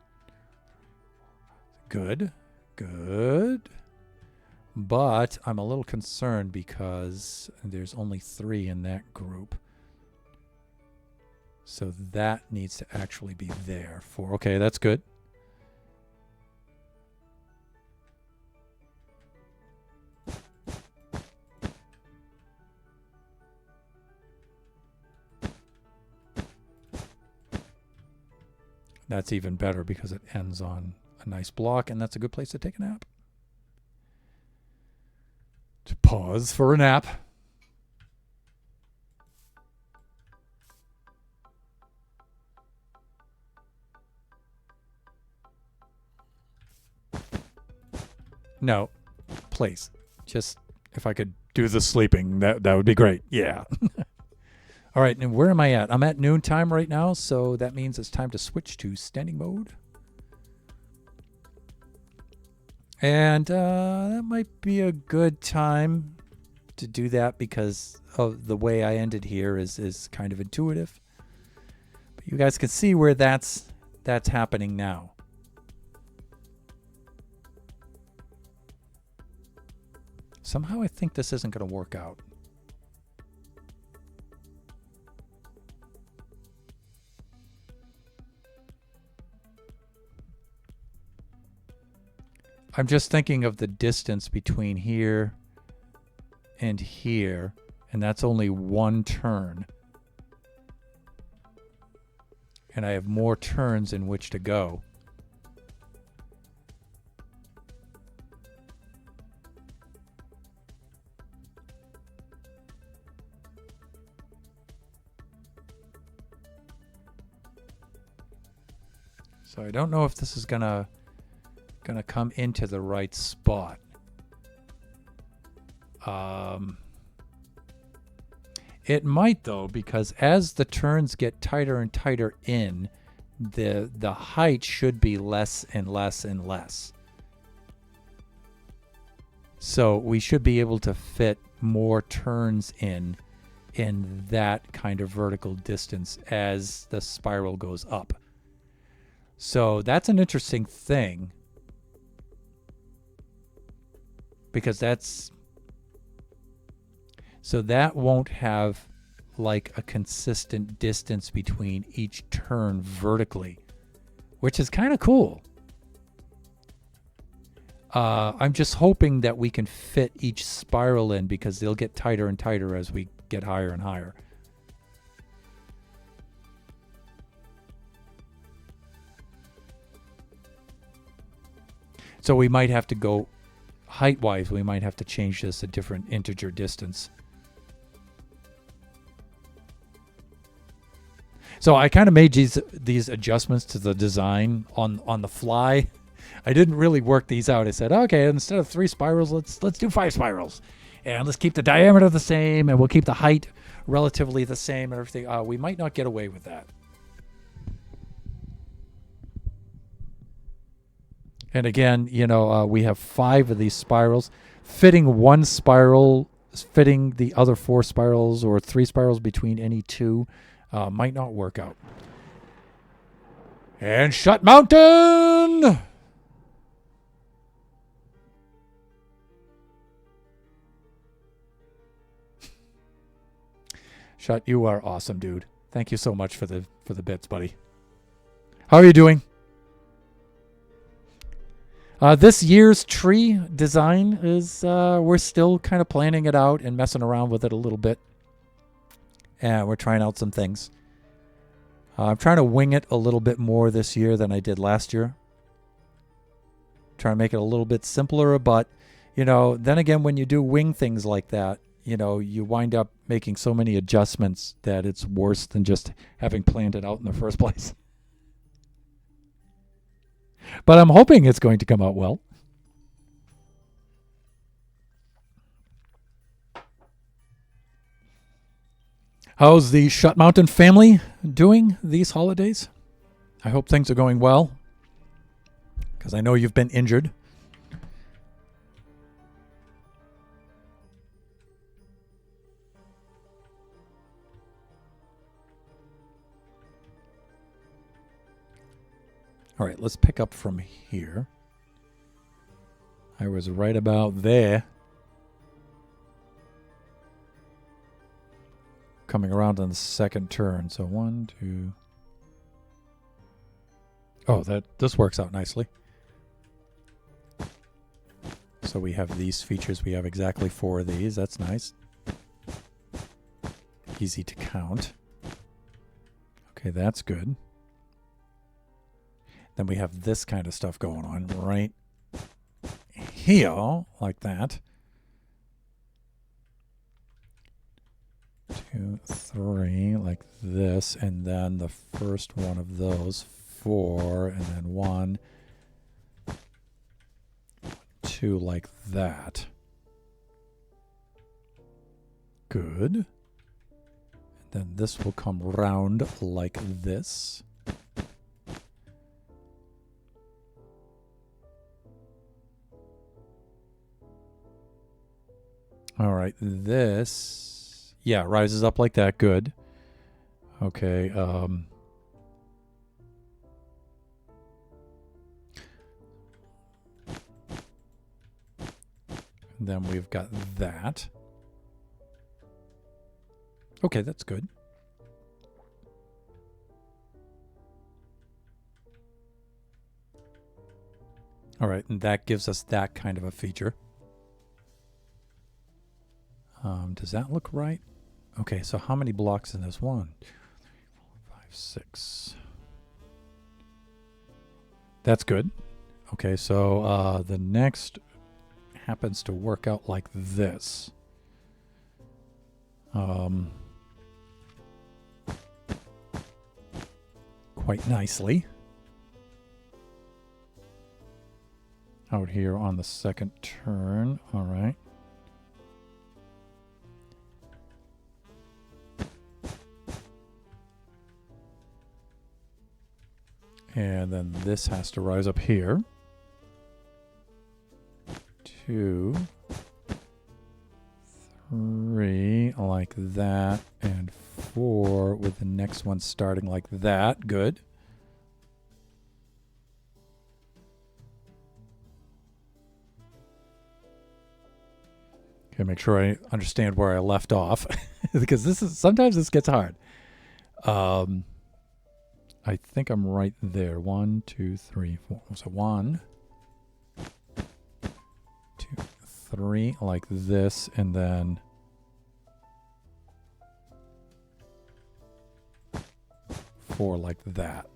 Good. Good. But I'm a little concerned because there's only 3 in that group. So that needs to actually be there. 4. Okay, that's good. That's even better because it ends on a nice block, and that's a good place to take a nap. To pause for a nap. No, please. Just if I could do the sleeping, that would be great. Yeah. All right, and where am I at? I'm at noontime right now, so that means it's time to switch to standing mode. And that might be a good time to do that because of the way I ended here is kind of intuitive. But you guys can see where that's happening now. Somehow I think this isn't going to work out. I'm just thinking of the distance between here and here, and that's only one turn. And I have more turns in which to go. So I don't know if this is gonna come into the right spot. It might though, because as the turns get tighter and tighter in, the height should be less and less and less. So we should be able to fit more turns in that kind of vertical distance as the spiral goes up. So that's an interesting thing, because that won't have like a consistent distance between each turn vertically, which is kind of cool. I'm just hoping that we can fit each spiral in, because they'll get tighter and tighter as we get higher and higher. So we might have to go height-wise, we might have to change this a different integer distance. So I kind of made these adjustments to the design on the fly. I didn't really work these out. I said, okay, instead of 3 spirals, let's do 5 spirals, and let's keep the diameter the same, and we'll keep the height relatively the same and everything. We might not get away with that. And again, we have 5 of these spirals. Fitting one spiral, fitting the other 4 spirals or 3 spirals between any 2 might not work out. And Shut Mountain! Shut, you are awesome, dude. Thank you so much for the bits, buddy. How are you doing? This year's tree design is, we're still kind of planning it out and messing around with it a little bit. And we're trying out some things. I'm trying to wing it a little bit more this year than I did last year. Trying to make it a little bit simpler, but, then again, when you do wing things like that, you wind up making so many adjustments that it's worse than just having planned it out in the first place. But I'm hoping it's going to come out well. How's the Shut Mountain family doing these holidays? I hope things are going well, because I know you've been injured. All right, let's pick up from here. I was right about there. Coming around on the second turn. So 1, 2. Oh, this works out nicely. So we have these features. We have exactly 4 of these. That's nice. Easy to count. Okay, that's good. Then we have this kind of stuff going on right here, like that. 2, 3, like this, and then the first one of those 4, and then 1, 2, like that. Good. And then this will come round like this. All right, this, yeah, rises up like that. Good. Okay. Then we've got that. Okay, that's good. All right, and that gives us that kind of a feature. Does that look right? Okay, so how many blocks in this? 1, 2, 3, 4, 5, 6. That's good. Okay, so the next happens to work out like this. Quite nicely. Out here on the second turn. All right. And then this has to rise up here. 2, 3, like that, and 4 with the next one starting like that. Good. Okay, make sure I understand where I left off because sometimes this gets hard. I think I'm right there. 1, 2, 3, 4. So 1, 2, 3, like this, and then 4 like that.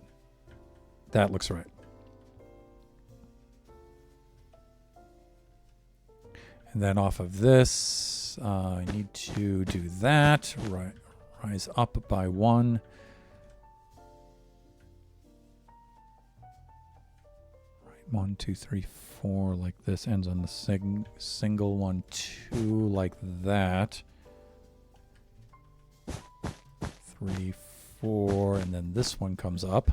That looks right. And then off of this, I need to do that. Right, rise up by 1. Right, 1, 2, 3, 4, like this. Ends on the single 1, 2, like that. 3, 4, and then this one comes up.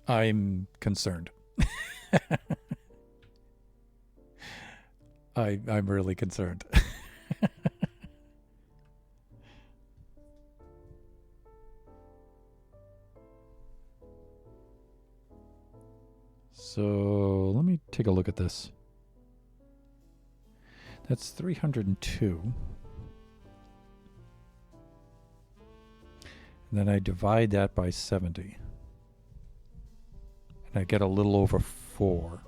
I'm concerned. I'm really concerned. So let me take a look at this. That's 302. And then I divide that by 70. And I get a little over 4.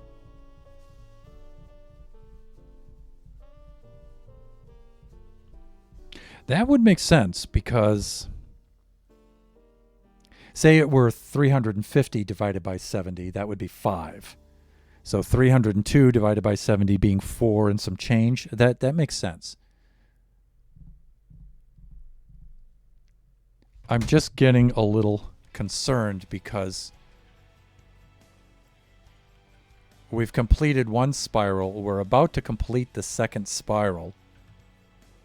That would make sense because say it were 350 divided by 70, that would be 5. So 302 divided by 70 being 4 and some change, that makes sense. I'm just getting a little concerned because we've completed one spiral. We're about to complete the second spiral.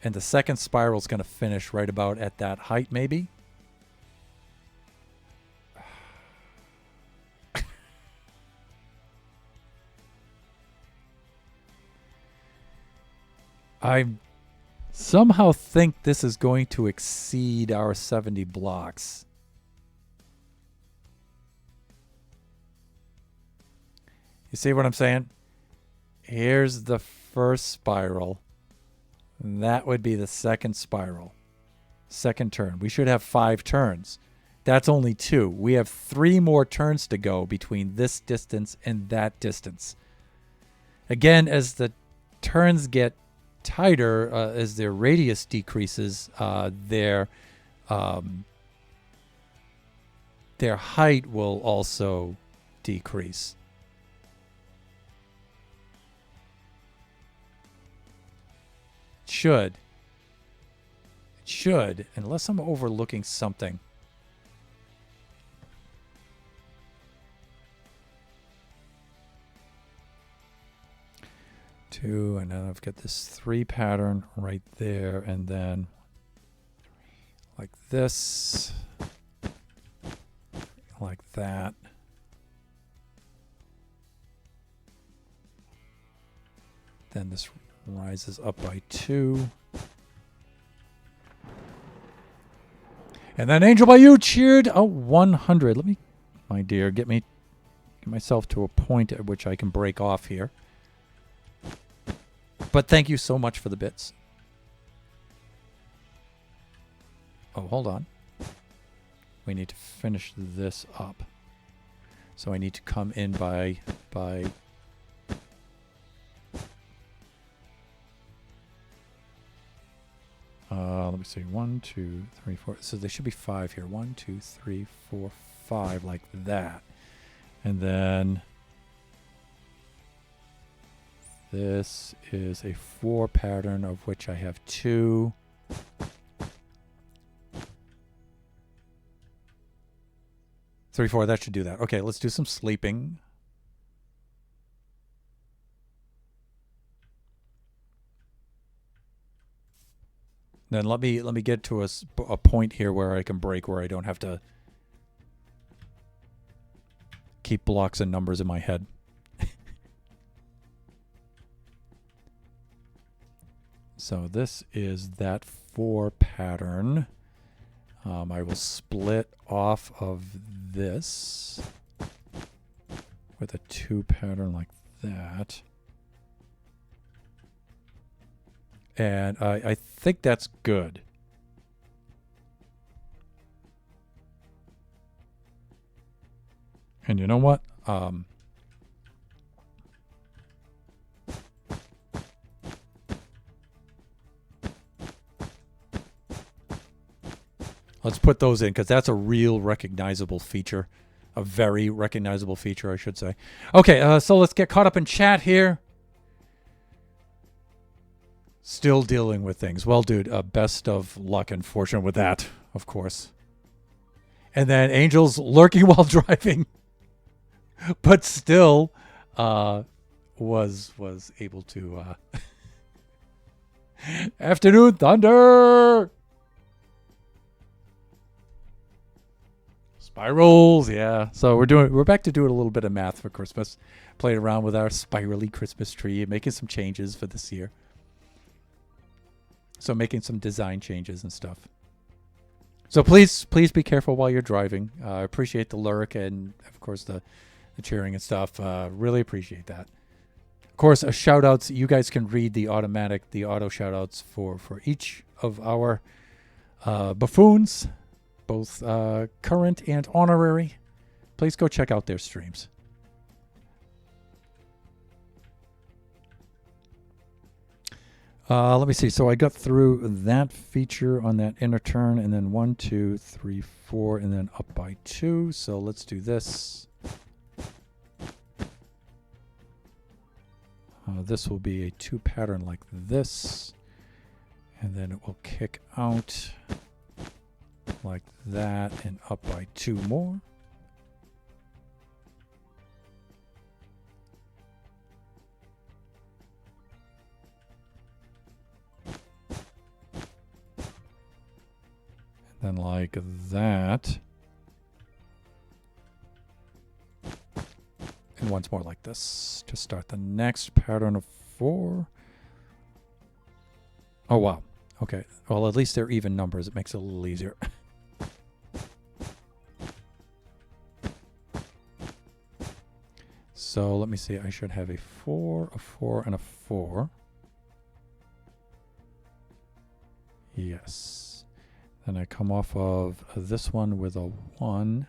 And the second spiral is going to finish right about at that height, maybe. I somehow think this is going to exceed our 70 blocks. You see what I'm saying? Here's the first spiral. That would be the second spiral. Second turn. We should have 5 turns. That's only 2. We have 3 more turns to go between this distance and that distance. Again, as the turns get tighter, as their radius decreases, their height will also decrease. It should, unless I'm overlooking something. Two, and then I've got this 3 pattern right there, and then like this, like that. Then this rises up by 2. And then Angel by You cheered a 100. Let me, my dear, get myself to a point at which I can break off here. But thank you so much for the bits. Oh, hold on. We need to finish this up. So I need to come in by let me see. 1, 2, 3, 4. So there should be 5 here. 1, 2, 3, 4, 5, like that. And then this is a 4 pattern, of which I have 2. Three, 4, that should do that. Okay, let's do some sleeping. Then let me get to a point here where I can break, where I don't have to keep blocks and numbers in my head. So this is that 4 pattern. I will split off of this with a 2 pattern like that. And I think that's good. And you know what? Let's put those in, because that's a real recognizable feature. A very recognizable feature, I should say. Okay, so let's get caught up in chat here. Still dealing with things. Well, dude, best of luck and fortune with that, of course. And then Angel's lurking while driving, but still was able to... Afternoon Thunder! Spirals, yeah. So we're back to doing a little bit of math for Christmas. Playing around with our spirally Christmas tree and making some changes for this year. So making some design changes and stuff. So please be careful while you're driving. I appreciate the lurk and, of course, the cheering and stuff. Really appreciate that. Of course, shout-outs. You guys can read the auto shout-outs for each of our buffoons, both current and honorary. Please go check out their streams. Let me see. So I got through that feature on that inner turn, and then 1, 2, 3, 4, and then up by 2. So let's do this. This will be a 2 pattern like this, and then it will kick out like that and up by 2 more. Then like that. And once more like this to start the next pattern of 4. Oh, wow. Okay. Well, at least they're even numbers. It makes it a little easier. So let me see. I should have a 4, a 4, and a 4. Yes. Then I come off of this one with a 1.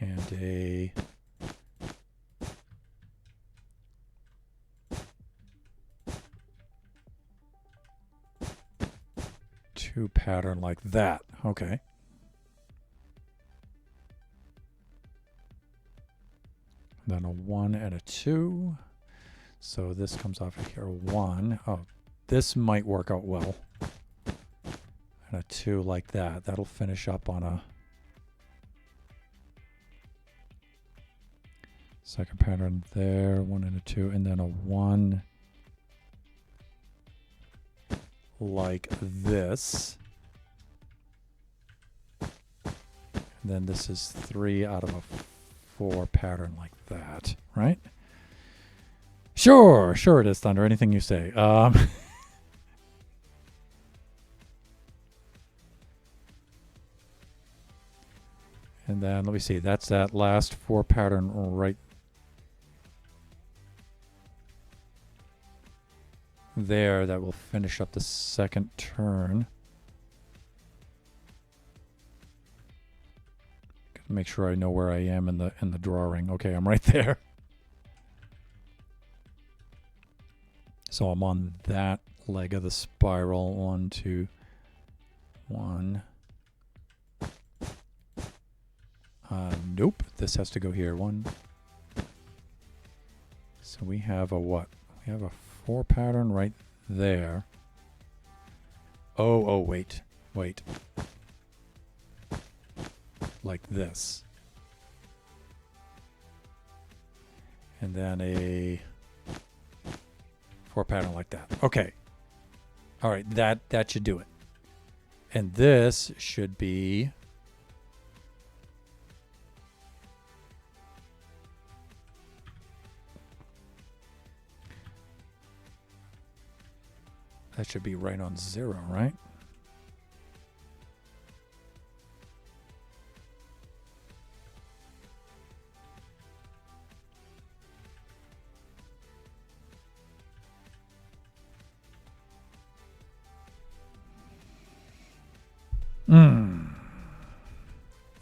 And a... two pattern like that. Okay. Then a 1 and a 2. So this comes off of here. 1. Oh, this might work out well. And a 2 like that. That'll finish up on a second pattern there. 1 and a 2. And then a 1 like this. And then this is 3 out of a 4 pattern like that, right? Sure it is, Thunder. Anything you say. And then let me see, that's that last 4 pattern right there that will finish up the second turn. Gotta make sure I know where I am in the drawing. Okay, I'm right there. So I'm on that leg of the spiral. 1, 2, 1. Nope. This has to go here. 1. So we have a what? We have a 4 pattern right there. Oh, wait. Like this. And then a 4 pattern like that. Okay. All right, that should do it. And this should be that should be right on 0, right?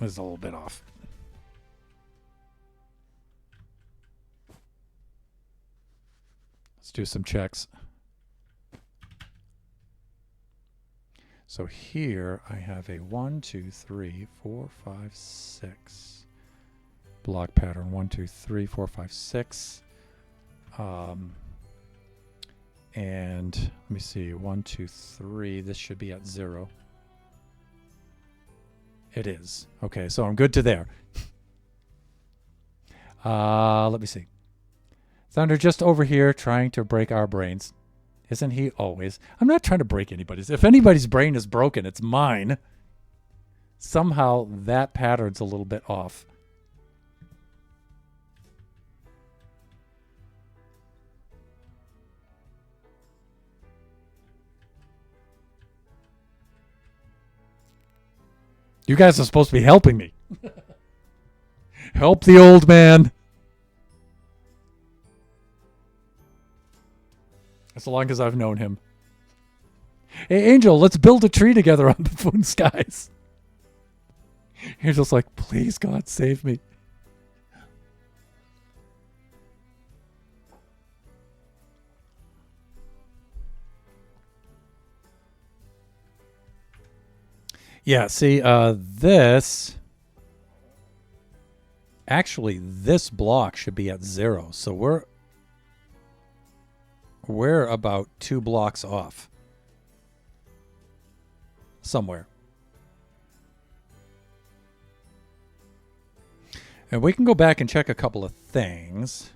This is a little bit off. Let's do some checks. So here I have a 1, 2, 3, 4, 5, 6 block pattern. 1, 2, 3, 4, 5, 6. And let me see. 1, 2, 3. This should be at 0. It is. Okay, so I'm good to there. Let me see. Thunder just over here trying to break our brains. Isn't he always? I'm not trying to break anybody's. If anybody's brain is broken, it's mine. Somehow that pattern's a little bit off. You guys are supposed to be helping me. Help the old man. As long as I've known him. Hey, Angel, let's build a tree together on the Foon Skies. Angel's like, please, God, save me. Yeah, see, this... Actually, this block should be at 0. So we're about 2 blocks off. Somewhere. And we can go back and check a couple of things.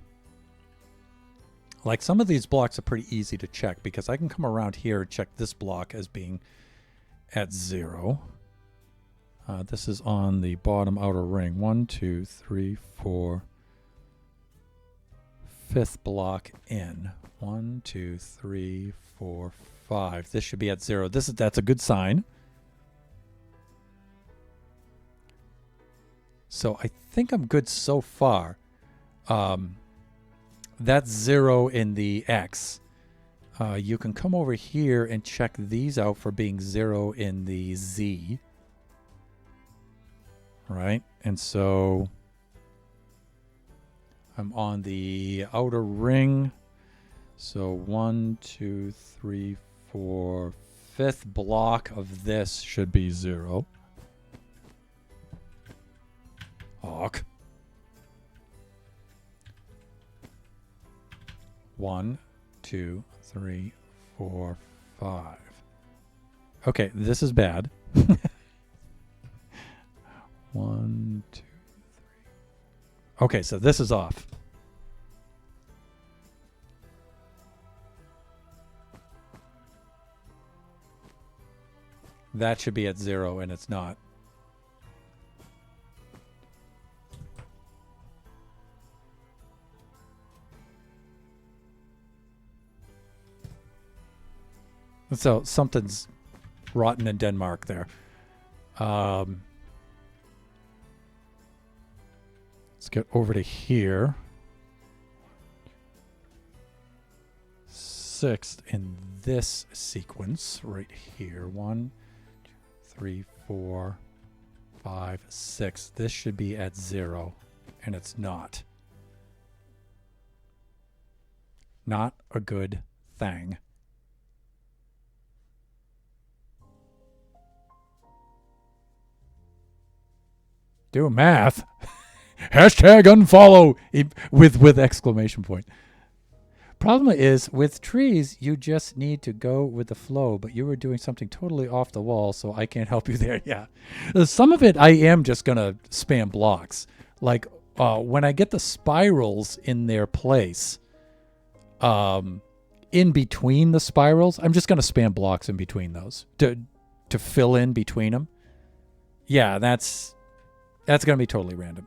Like some of these blocks are pretty easy to check because I can come around here and check this block as being at 0. This is on the bottom outer ring. 1, 2, 3, 4. 5th block in. 1, 2, 3, 4, 5. This should be at 0. That's a good sign. So I think I'm good so far. That's 0 in the X. You can come over here and check these out for being 0 in the Z. Right? And so I'm on the outer ring. So 1, 2, 3, 4. 5th block of this should be 0. Hawk. 1, 2, 3, 4, 5. Okay, this is bad. 1, 2, 3. Okay, so this is off. That should be at 0, and it's not. So something's rotten in Denmark there. Let's get over to here. 6th in this sequence right here. 1, 2, 3, 4, 5, 6. This should be at 0, and it's not. Not a good thing. Do math. Hashtag unfollow with exclamation point. Problem is, with trees, you just need to go with the flow, but you were doing something totally off the wall, so I can't help you there. Yeah. Some of it, I am just going to spam blocks. Like, when I get the spirals in their place, in between the spirals, I'm just going to spam blocks in between those to fill in between them. Yeah, that's going to be totally random.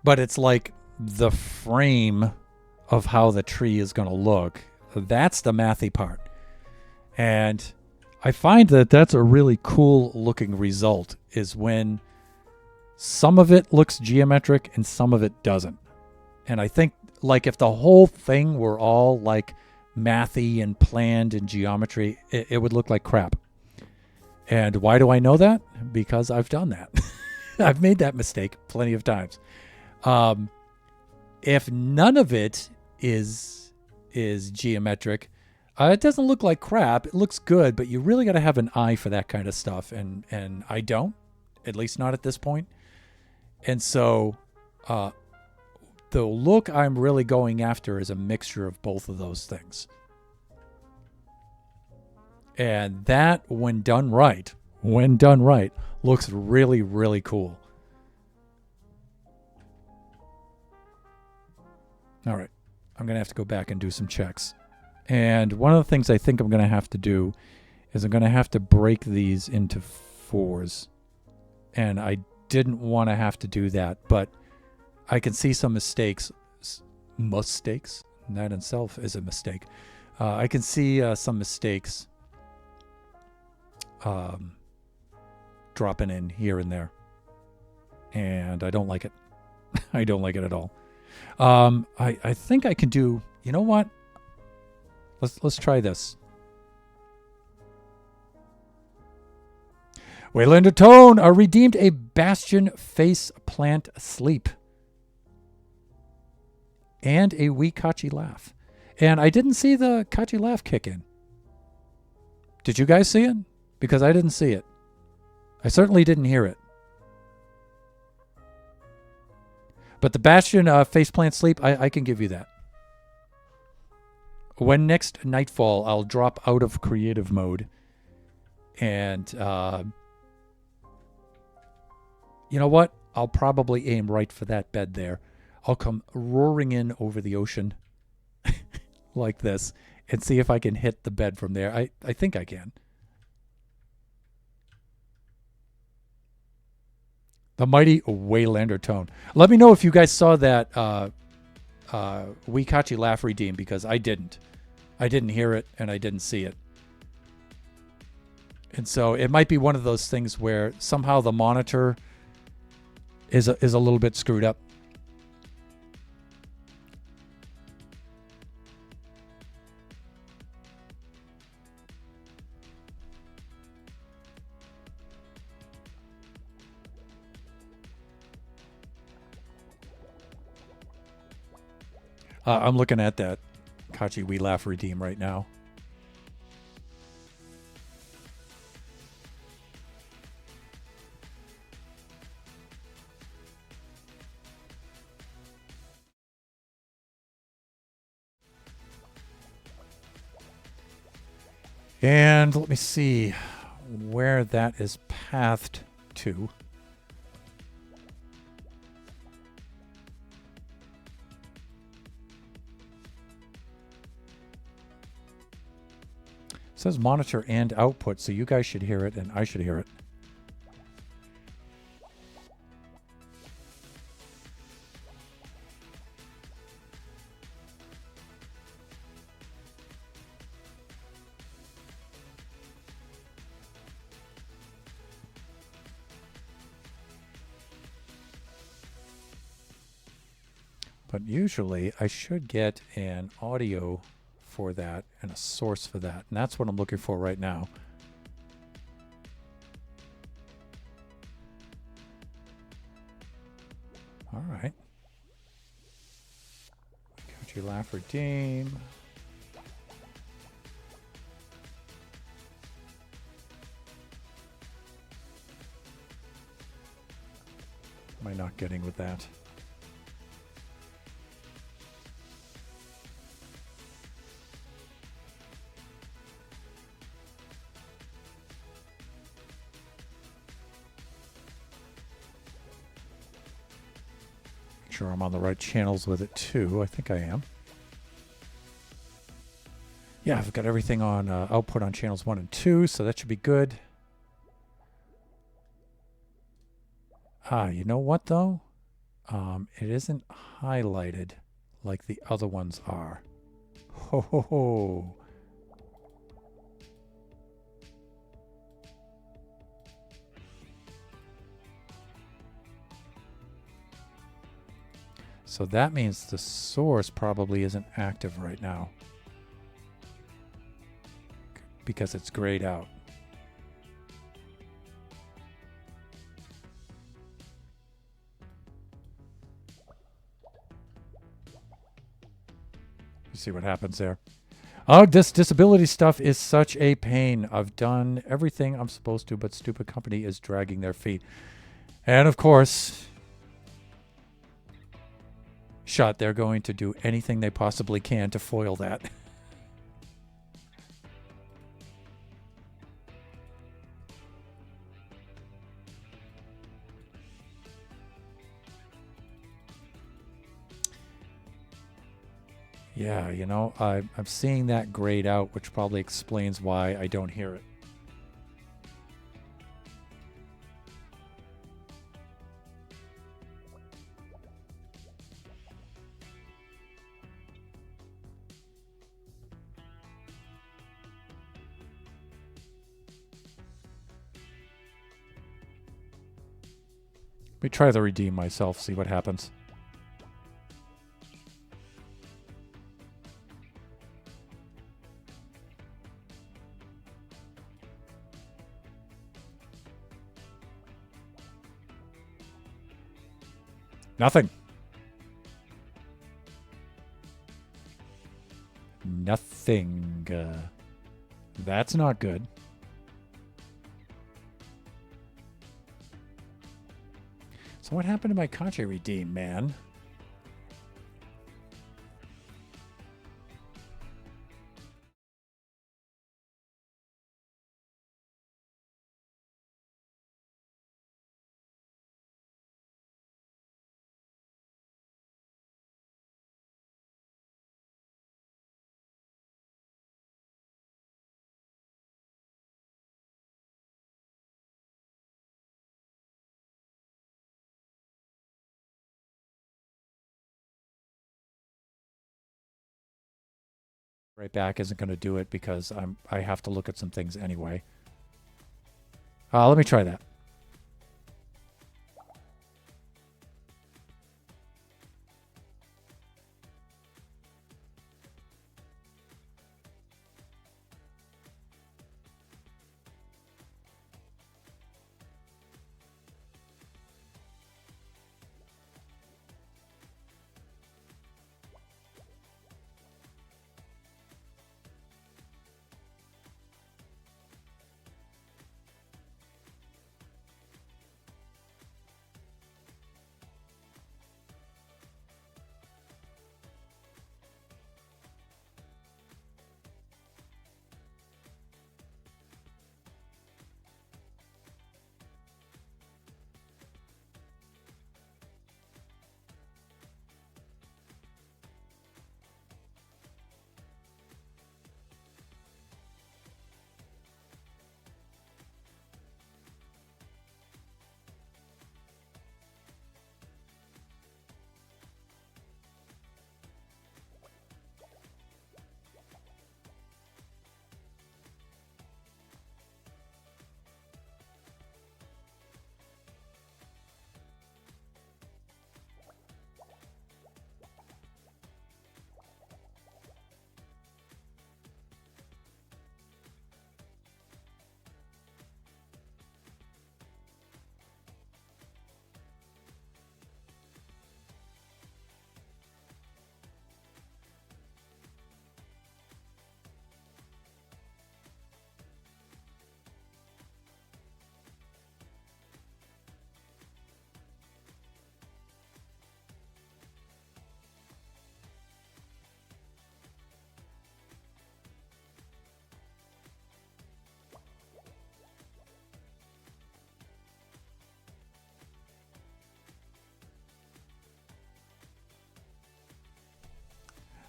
But it's like the frame of how the tree is going to look. That's the mathy part. And I find that that's a really cool looking result, is when some of it looks geometric and some of it doesn't. And I think, like, if the whole thing were all like mathy and planned in geometry, it would look like crap. And why do I know that? Because I've done that. I've made that mistake plenty of times. If none of it is geometric, it doesn't look like crap. It looks good, but you really got to have an eye for that kind of stuff. And I don't, at least not at this point. And so, the look I'm really going after is a mixture of both of those things. And that, when done right, looks really, really cool. All right, I'm going to have to go back and do some checks. And one of the things I think I'm going to have to do is I'm going to have to break these into 4s. And I didn't want to have to do that, but I can see some mistakes. Mistakes? That in itself is a mistake. I can see some mistakes dropping in here and there. And I don't like it. I don't like it at all. I think I can do, you know what? Let's try this. Waylander Tone redeemed a Bastion face plant sleep. And a wee Kachi laugh. And I didn't see the Kachi laugh kick in. Did you guys see it? Because I didn't see it. I certainly didn't hear it. But the Bastion faceplant sleep, I can give you that. When next nightfall, I'll drop out of creative mode. And, you know what? I'll probably aim right for that bed there. I'll come roaring in over the ocean like this and see if I can hit the bed from there. I think I can. The mighty Waylander Tone. Let me know if you guys saw that Wikachi laugh redeem, because I didn't. I didn't hear it and I didn't see it. And so it might be one of those things where somehow the monitor is a little bit screwed up. I'm looking at that Kachi We Laugh redeem right now. And let me see where that is pathed to. It says monitor and output, so you guys should hear it and I should hear it. But usually I should get an audio for that and a source for that. And that's what I'm looking for right now. All right. Country Laugh Redeem. Am I not getting with that? Sure I'm on the right channels with it too. I think I am. Yeah, I've got everything on output on channels 1 and 2, so that should be good. You know what though? It isn't highlighted like the other ones are. Ho ho ho. So that means the source probably isn't active right now because it's grayed out. You see what happens there. Oh, this disability stuff is such a pain. I've done everything I'm supposed to, but stupid company is dragging their feet. And of course, they're going to do anything they possibly can to foil that. Yeah, you know, I'm seeing that grayed out, which probably explains why I don't hear it. Let me try the redeem myself, see what happens. Nothing. Nothing. That's not good. So what happened to my Conche redeem, man? Right back isn't going to do it because I have to look at some things anyway. Let me try that.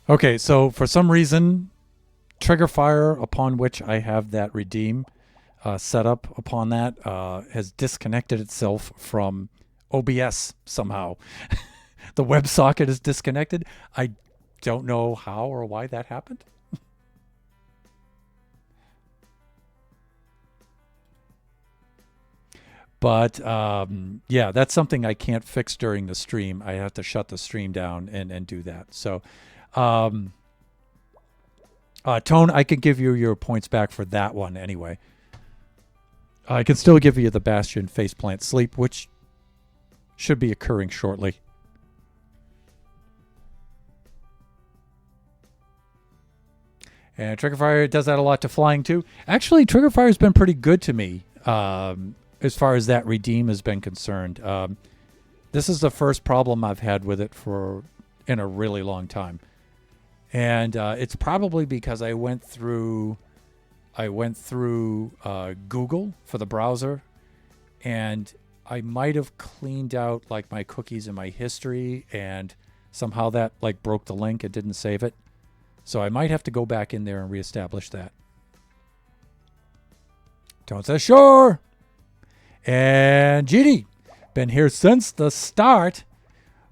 Okay, so for some reason, Trigger Fire, upon which I have that redeem set up upon that, has disconnected itself from OBS somehow. The WebSocket is disconnected. I don't know how or why that happened. But yeah, that's something I can't fix during the stream. I have to shut the stream down and do that. So, um, Tone, I can give you your points back for that one anyway. I can still give you the Bastion Faceplant Sleep, which should be occurring shortly. And Triggerfire does that a lot to flying too. Actually, Triggerfire has been pretty good to me as far as that redeem has been concerned. This is the first problem I've had with it in a really long time, and it's probably because I went through Google for the browser, and I might have cleaned out like my cookies and my history, and somehow that like broke the link. It didn't save it. So I might have to go back in there and reestablish that. Don't say sure. And GD, been here since the start,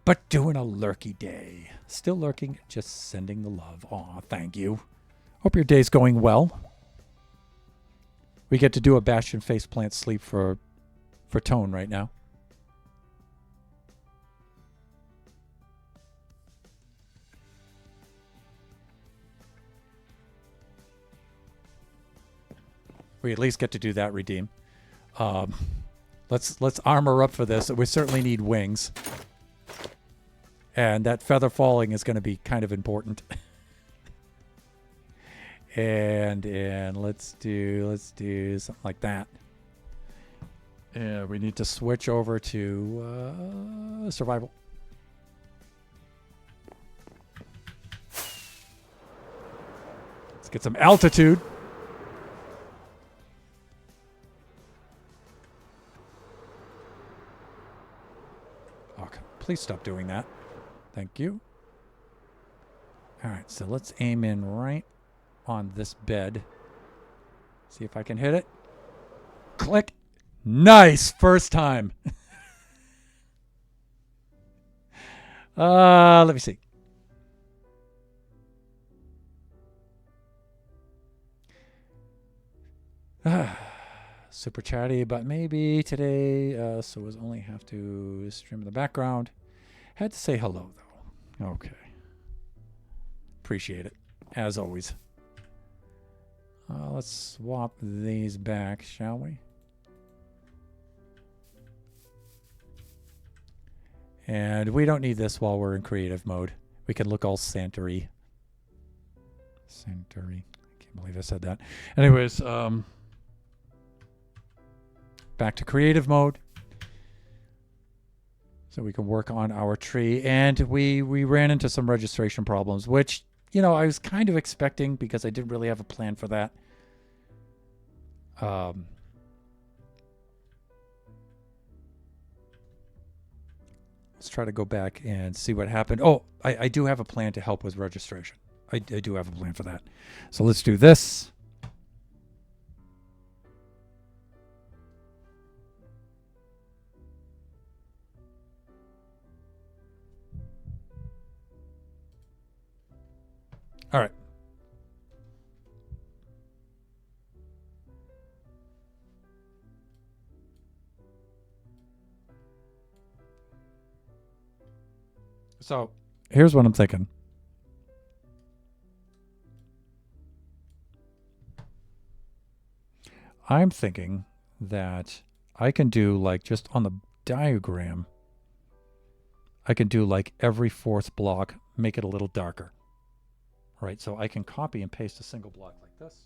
but doing a lurky day. Still lurking, just sending the love. Aw, thank you. Hope your day's going well. We get to do a Bastion Faceplant Sleep for Tone right now. We at least get to do that redeem. Let's armor up for this. We certainly need wings, and that feather falling is going to be kind of important. and let's do something like that. Yeah, we need to switch over to survival. Let's get some altitude. Please stop doing that. Thank you. All right, so let's aim in right on this bed. See if I can hit it. Click. Nice. First time. Let me see. Super chatty, but maybe today, so we'll only have to stream in the background. Had to say hello, though. Okay. Appreciate it, as always. Let's swap these back, shall we? And we don't need this while we're in creative mode. We can look all Santory. Santory. I can't believe I said that. Anyways, back to creative mode, so we can work on our tree. And we ran into some registration problems, which, you know, I was kind of expecting because I didn't really have a plan for that. Let's try to go back and see what happened. Oh, I do have a plan to help with registration. I do have a plan for that. So let's do this. All right. So here's what I'm thinking. I'm thinking that I can do like just on the diagram, I can do like every fourth block, make it a little darker. Right, so I can copy and paste a single block like this.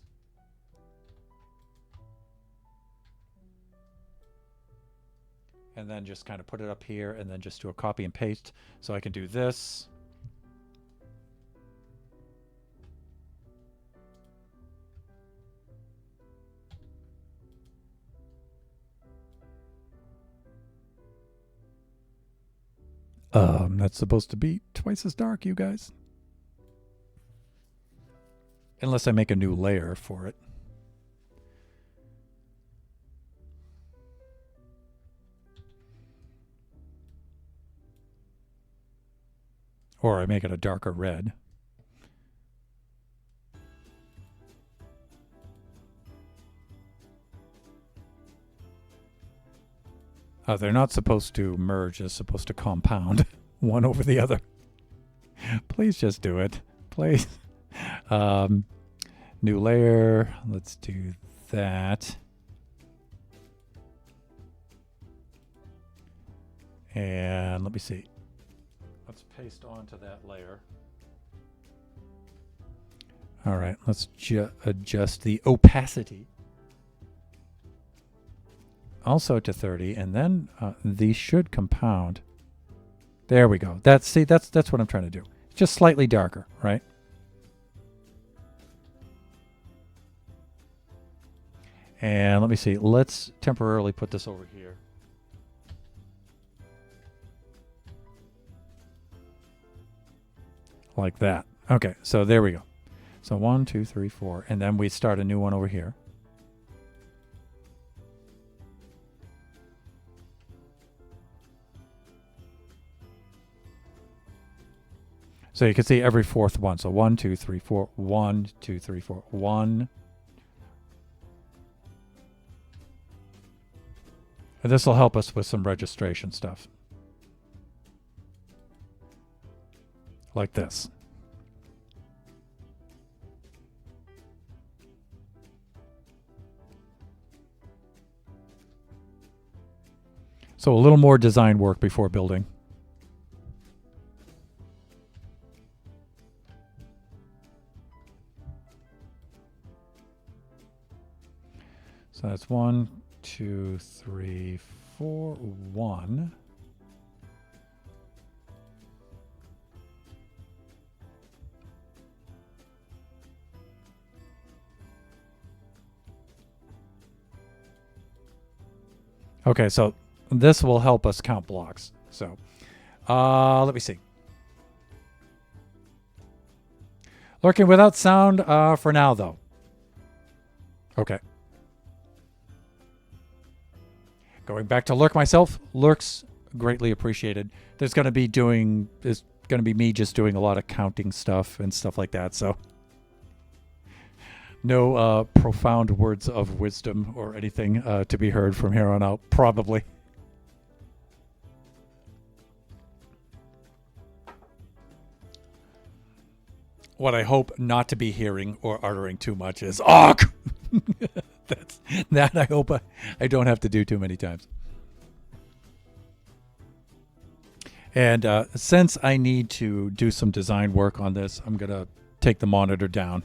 And then just kind of put it up here and then just do a copy and paste. So I can do this. That's supposed to be twice as dark, you guys. Unless I make a new layer for it. Or I make it a darker red. They're not supposed to merge, they're supposed to compound one over the other. Please just do it. Please. New layer. Let's do that. And let me see. Let's paste onto that layer. All right, let's adjust the opacity. Also to 30, and then these should compound. There we go. That's what I'm trying to do. Just slightly darker, right? And let me see. Let's temporarily put this over here. Like that. Okay, so there we go. So 1, 2, 3, 4, and then we start a new one over here. So you can see every fourth one. So 1, 2, 3, 4, 1, 2, 3, 4, 1. And this will help us with some registration stuff. Like this. So a little more design work before building. So that's 1, 2, 3, 4, 1. Okay, so this will help us count blocks. So let me see. Lurking without sound for now, though. Okay. Going back to Lurk myself, Lurk's greatly appreciated. There's going to be me just doing a lot of counting stuff and stuff like that. So no profound words of wisdom or anything to be heard from here on out, probably. What I hope not to be hearing or uttering too much is "Awk." That I hope I don't have to do too many times. And since I need to do some design work on this, I'm going to take the monitor down.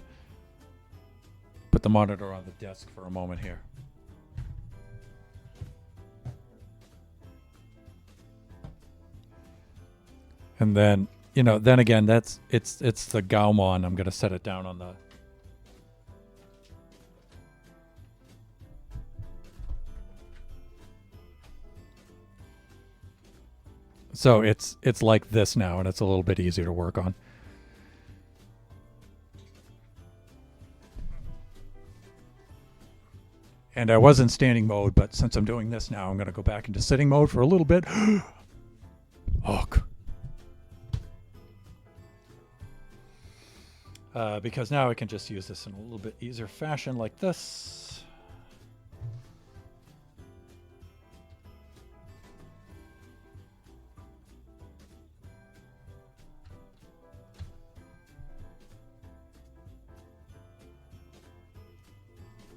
Put the monitor on the desk for a moment here. And then, then again, it's the Gaumon. I'm going to set it down on the... So it's like this now, and it's a little bit easier to work on. And I was in standing mode, but since I'm doing this now, I'm going to go back into sitting mode for a little bit. Because now I can just use this in a little bit easier fashion like this.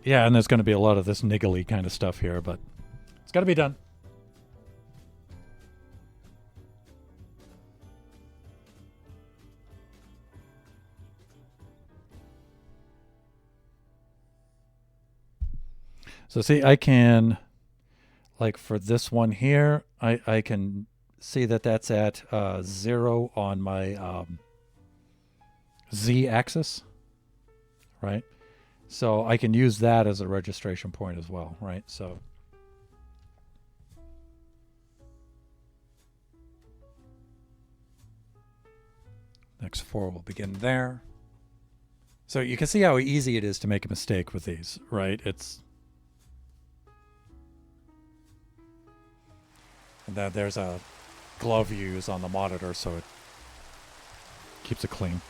Yeah, and there's going to be a lot of this niggly kind of stuff here, but it's got to be done. So see, I can, like for this one here, I can see that that's at 0 on my Z-axis, right? So I can use that as a registration point as well, right? So next 4 will begin there. So you can see how easy it is to make a mistake with these, right? And then there's a glove you use on the monitor, so it keeps it clean.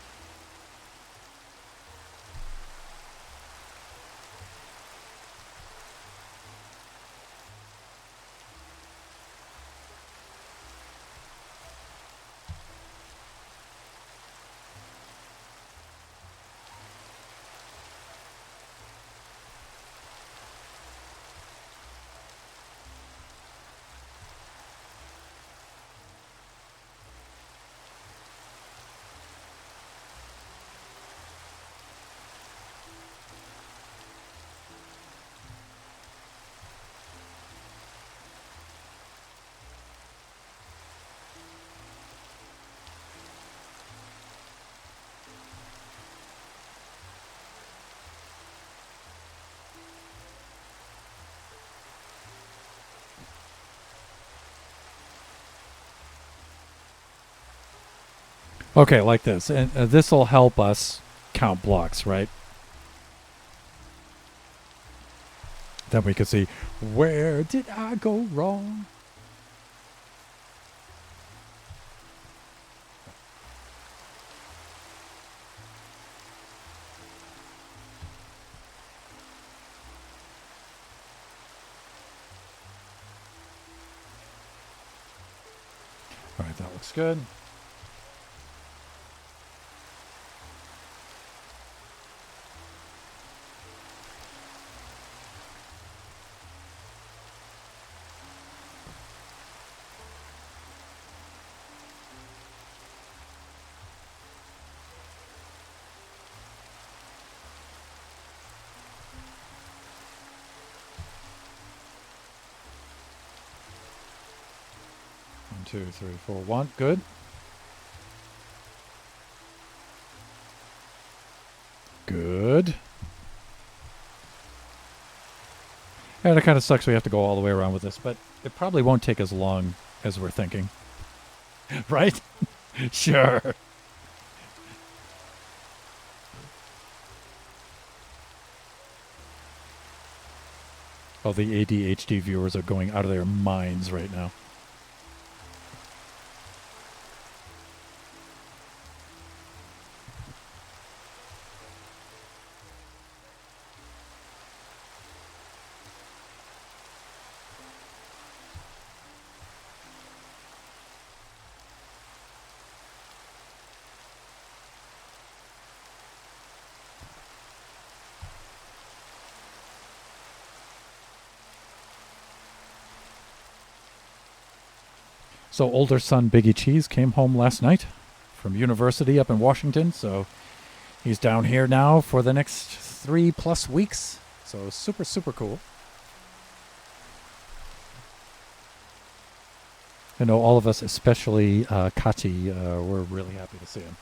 Okay, like this. And this will help us count blocks, right? Then we can see, where did I go wrong? All right, that looks good. One, two, three, four, one. Good. Good. And it kind of sucks we have to go all the way around with this, but it probably won't take as long as we're thinking. Right? Sure. Oh, the ADHD viewers are going out of their minds right now. So older son Biggie Cheese came home last night from university up in Washington, so he's down here now for the next 3+ weeks. So super, super cool. I know all of us, especially Kachi, we're really happy to see him.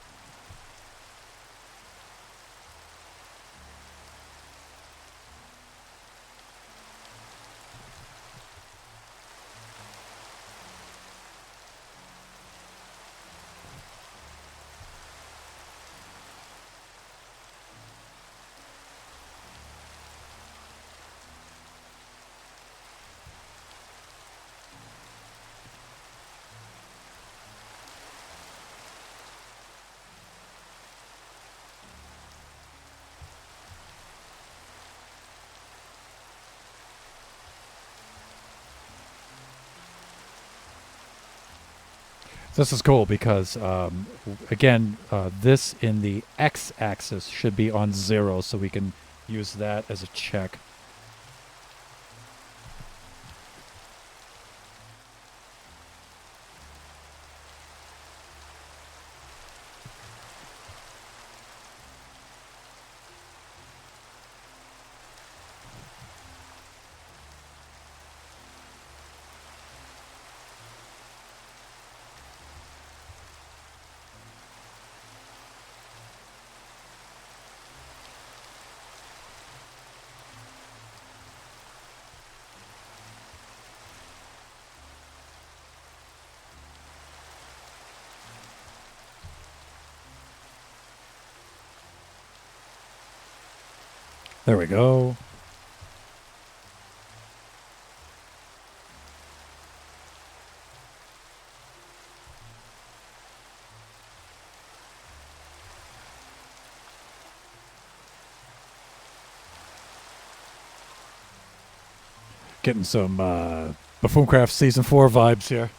This is cool because, again, this in the x-axis should be on 0, so we can use that as a check. There we go. Getting some Buffooncraft Season 4 vibes here.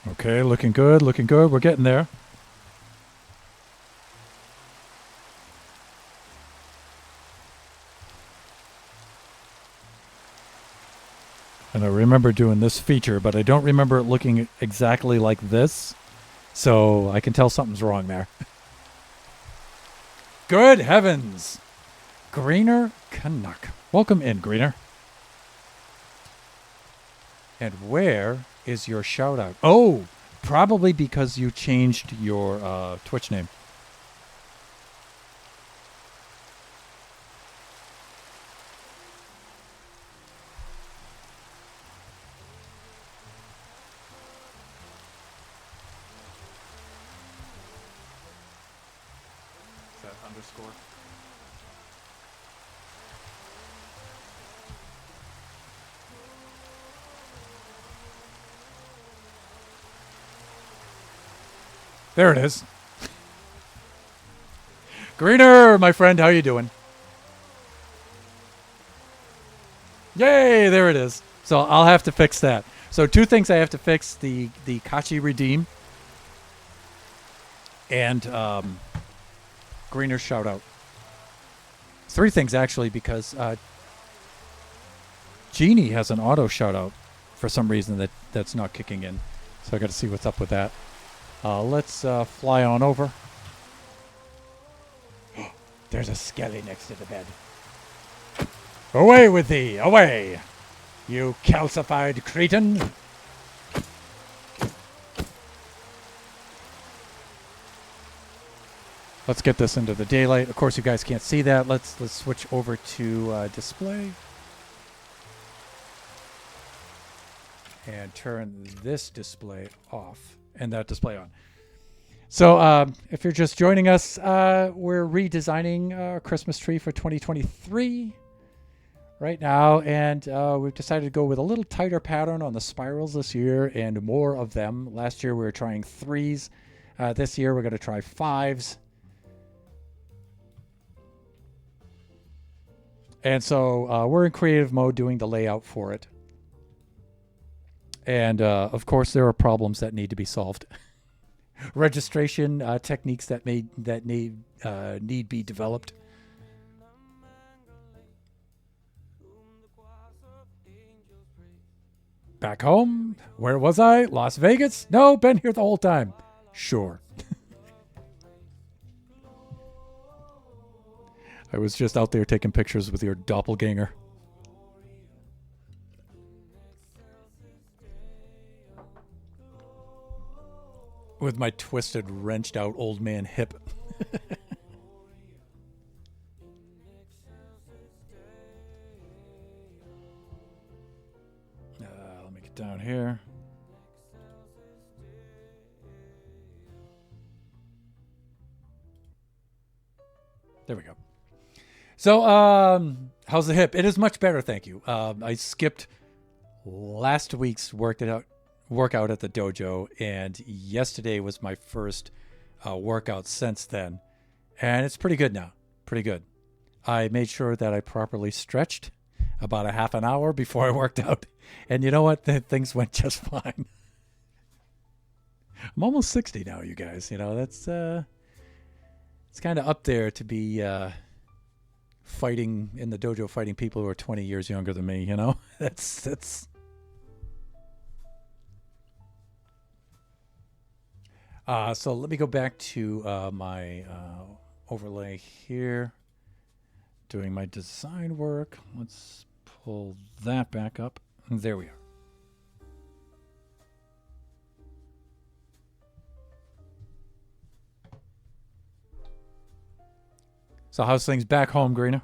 Okay, looking good, looking good. We're getting there. And I remember doing this feature, but I don't remember it looking exactly like this. So I can tell something's wrong there. Good heavens! Greener Canuck. Welcome in, Greener. And where is your shout out? Oh, probably because you changed your Twitch name. Is that underscore? There it is. Greener, my friend, how you doing? Yay, there it is. So I'll have to fix that. So two things I have to fix: the Kachi redeem and Greener shout out. Three things actually, because Genie has an auto shout out for some reason that's not kicking in. So I got to see what's up with that. Let's fly on over. There's a skelly next to the bed. Away with thee! Away! You calcified cretin! Let's get this into the daylight. Of course, you guys can't see that. Let's switch over to display. And turn this display off and that display on. So if you're just joining us, we're redesigning our Christmas tree for 2023 right now. And we've decided to go with a little tighter pattern on the spirals this year and more of them. Last year we were trying 3s. This year we're going to try 5s. And so we're in creative mode doing the layout for it. And of course, there are problems that need to be solved. Registration techniques that need be developed. Back home? Where was I? Las Vegas? No, been here the whole time. Sure. I was just out there taking pictures with your doppelganger. With my twisted, wrenched out old man hip. Let me get down here. There we go. So, how's the hip? It is much better, thank you. I skipped last week's workout at the dojo, and yesterday was my first workout since then, and it's pretty good now. Pretty good. I made sure that I properly stretched about a half an hour before I worked out, and you know what? Things went just fine. I'm almost 60 now, you guys. You know that's it's kind of up there to be fighting in the dojo, fighting people who are 20 years younger than me. You know, that's. So let me go back to my overlay here, doing my design work. Let's pull that back up. There we are. So how's things back home, Greener?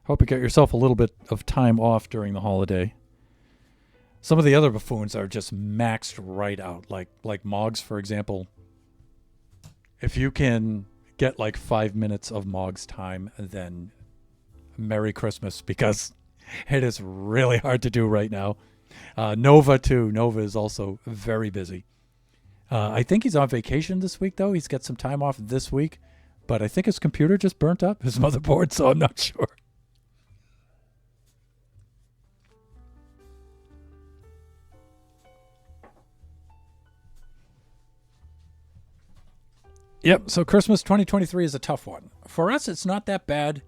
Hope you got yourself a little bit of time off during the holiday. Some of the other buffoons are just maxed right out, like Moggs, for example. If you can get like 5 minutes of Moggs time, then Merry Christmas, because it is really hard to do right now. Nova too. Nova is also very busy. I think he's on vacation this week, though. He's got some time off this week, but I think his computer just burnt up, his motherboard, so I'm not sure. Yep, so Christmas 2023 is a tough one. For us, it's not that bad,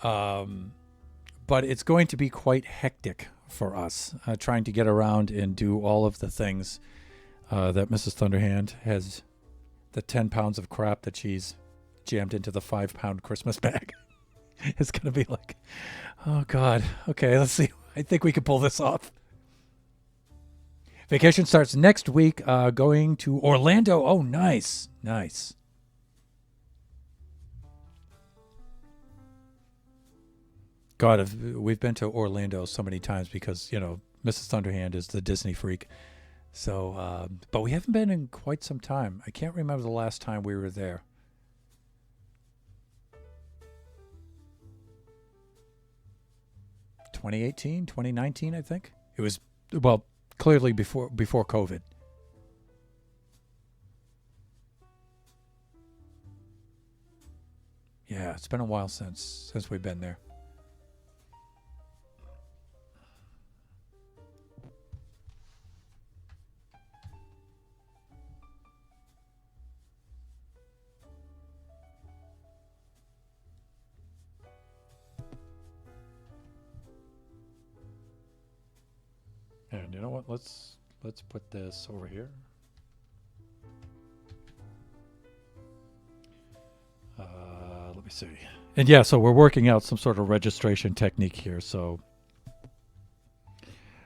but it's going to be quite hectic for us, trying to get around and do all of the things that Mrs. Thunderhand has, the 10 pounds of crap that she's jammed into the 5-pound Christmas bag. It's going to be like, oh, God. Okay, let's see. I think we can pull this off. Vacation starts next week, going to Orlando. Oh, nice. Nice. God, we've been to Orlando so many times because, you know, Mrs. Thunderhand is the Disney freak. So, but we haven't been in quite some time. I can't remember the last time we were there. 2018, 2019, I think. It was, well, clearly before COVID. Yeah, it's been a while since we've been there. And you know what? Let's put this over here. Let me see. And yeah, so we're working out some sort of registration technique here. So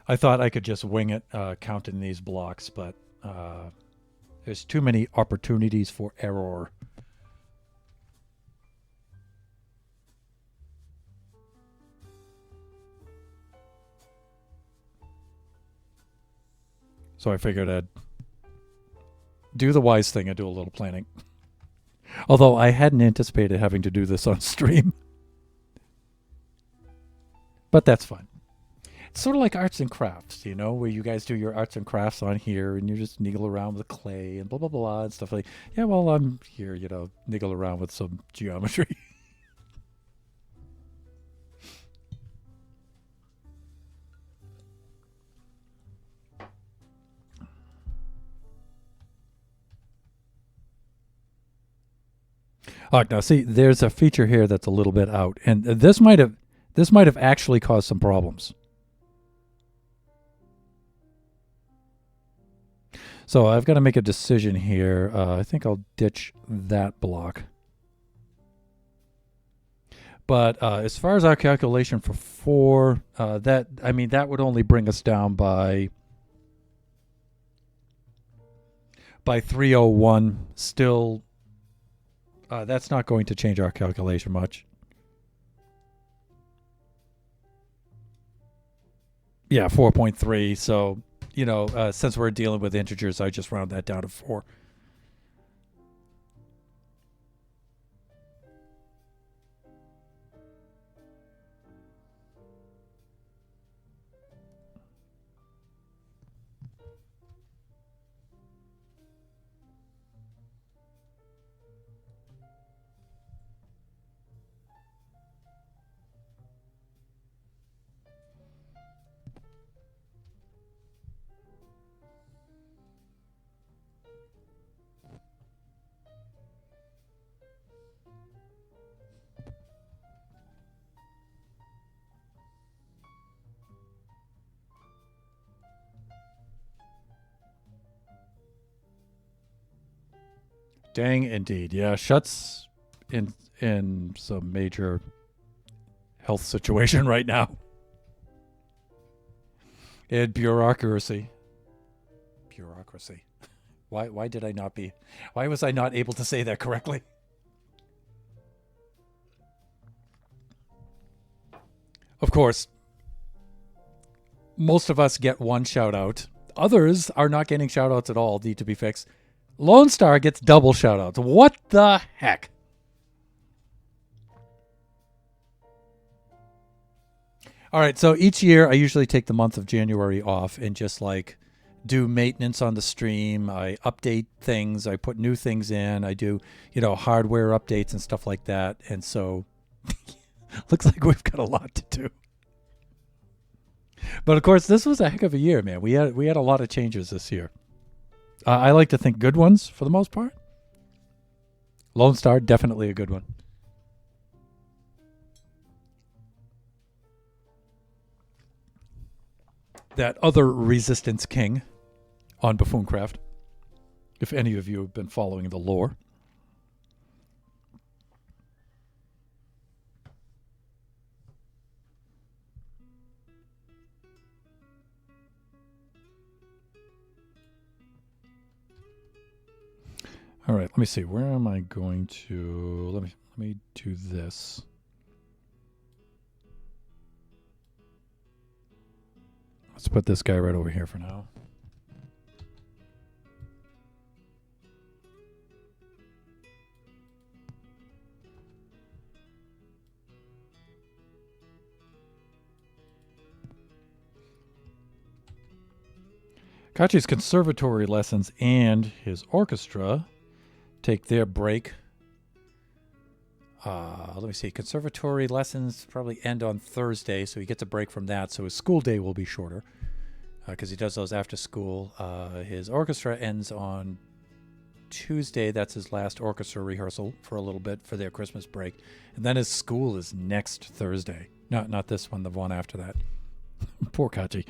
I thought I could just wing it, counting these blocks, but there's too many opportunities for error. So I figured I'd do the wise thing and do a little planning. Although I hadn't anticipated having to do this on stream. But that's fun. It's sort of like arts and crafts, you know, where you guys do your arts and crafts on here and you just niggle around with clay and blah, blah, blah, and stuff like, yeah, well, I'm here, you know, niggle around with some geometry. Now see, there's a feature here that's a little bit out, and this might have actually caused some problems. So I've got to make a decision here. I think I'll ditch that block. But as far as our calculation for 4, that would only bring us down by 301. Still, that's not going to change our calculation much. Yeah, 4.3. So, you know, since we're dealing with integers, I just round that down to 4. Dang, indeed. Yeah, Shutt's in some major health situation right now. And bureaucracy. Bureaucracy. Why did I not be? Why was I not able to say that correctly? Of course, most of us get one shout out. Others are not getting shout outs at all, need to be fixed. Lone Star gets double shout outs. What the heck? All right, so each year I usually take the month of January off and just like do maintenance on the stream. I update things, I put new things in, I do, hardware updates and stuff like that. And so looks like we've got a lot to do. But of course, this was a heck of a year, man. We had a lot of changes this year. I like to think good ones for the most part. Lone Star, definitely a good one. That other Resistance King on Buffooncraft, if any of you have been following the lore. All right, let me see. Where am I going to? Let me do this. Let's put this guy right over here for now. Kachi's conservatory lessons and his orchestra take their break. Let me see. Conservatory lessons probably end on Thursday, so he gets a break from that. So his school day will be shorter because he does those after school. His orchestra ends on Tuesday. That's his last orchestra rehearsal for a little bit for their Christmas break. And then his school is next Thursday. Not this one, the one after that. Poor Kachi.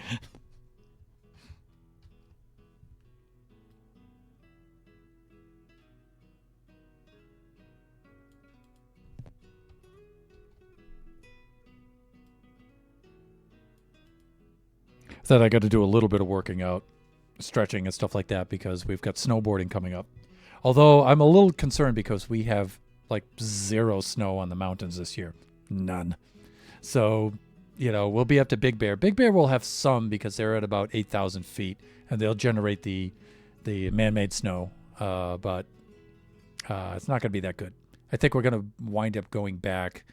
That I got to do a little bit of working out, stretching and stuff like that because we've got snowboarding coming up. Although I'm a little concerned because we have like 0 snow on the mountains this year. None. So, we'll be up to Big Bear. Big Bear will have some because they're at about 8,000 feet and they'll generate the man-made snow. But it's not going to be that good. I think we're going to wind up going back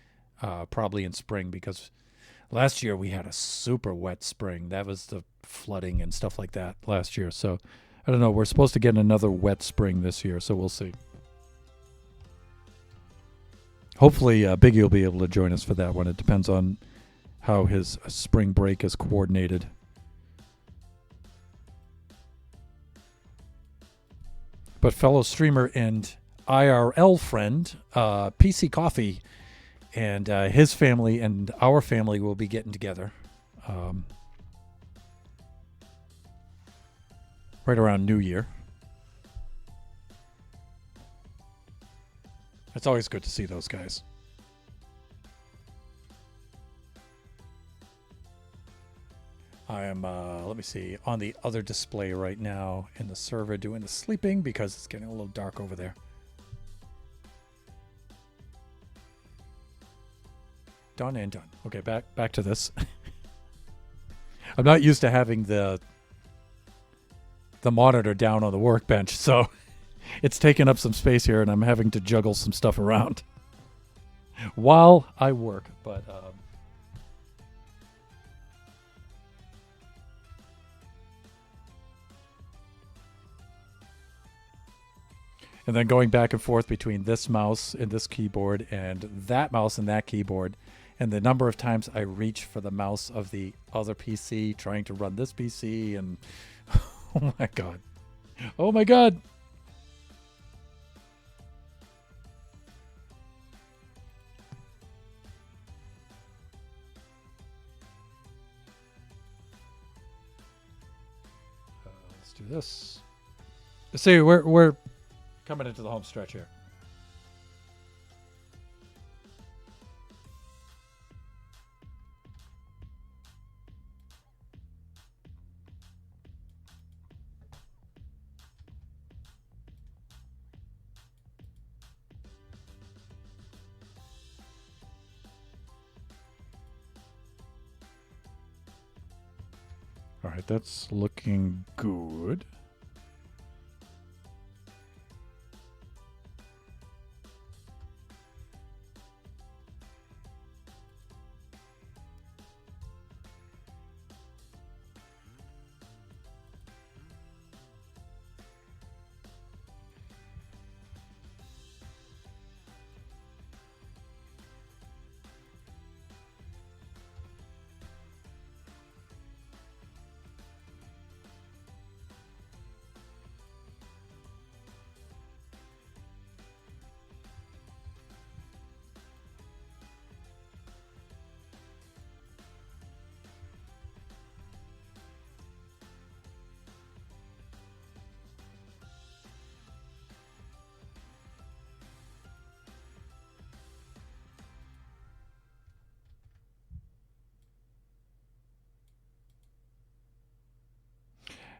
probably in spring because last year we had a super wet spring. That was the flooding and stuff like that last year. So I don't know. We're supposed to get another wet spring this year, so we'll see. Hopefully Biggie will be able to join us for that one. It depends on how his spring break is coordinated. But fellow streamer and IRL friend, PC Coffee, and his family and our family will be getting together right around New Year. It's always good to see those guys. I am, let me see, on the other display right now in the server doing the sleeping because it's getting a little dark over there. Done and done. Okay, back to this. I'm not used to having the monitor down on the workbench, so it's taking up some space here, and I'm having to juggle some stuff around while I work. But and then going back and forth between this mouse and this keyboard and that mouse and that keyboard. And the number of times I reach for the mouse of the other PC trying to run this PC and oh my god. Oh my god. Let's do this. See, we're coming into the home stretch here. All right, that's looking good.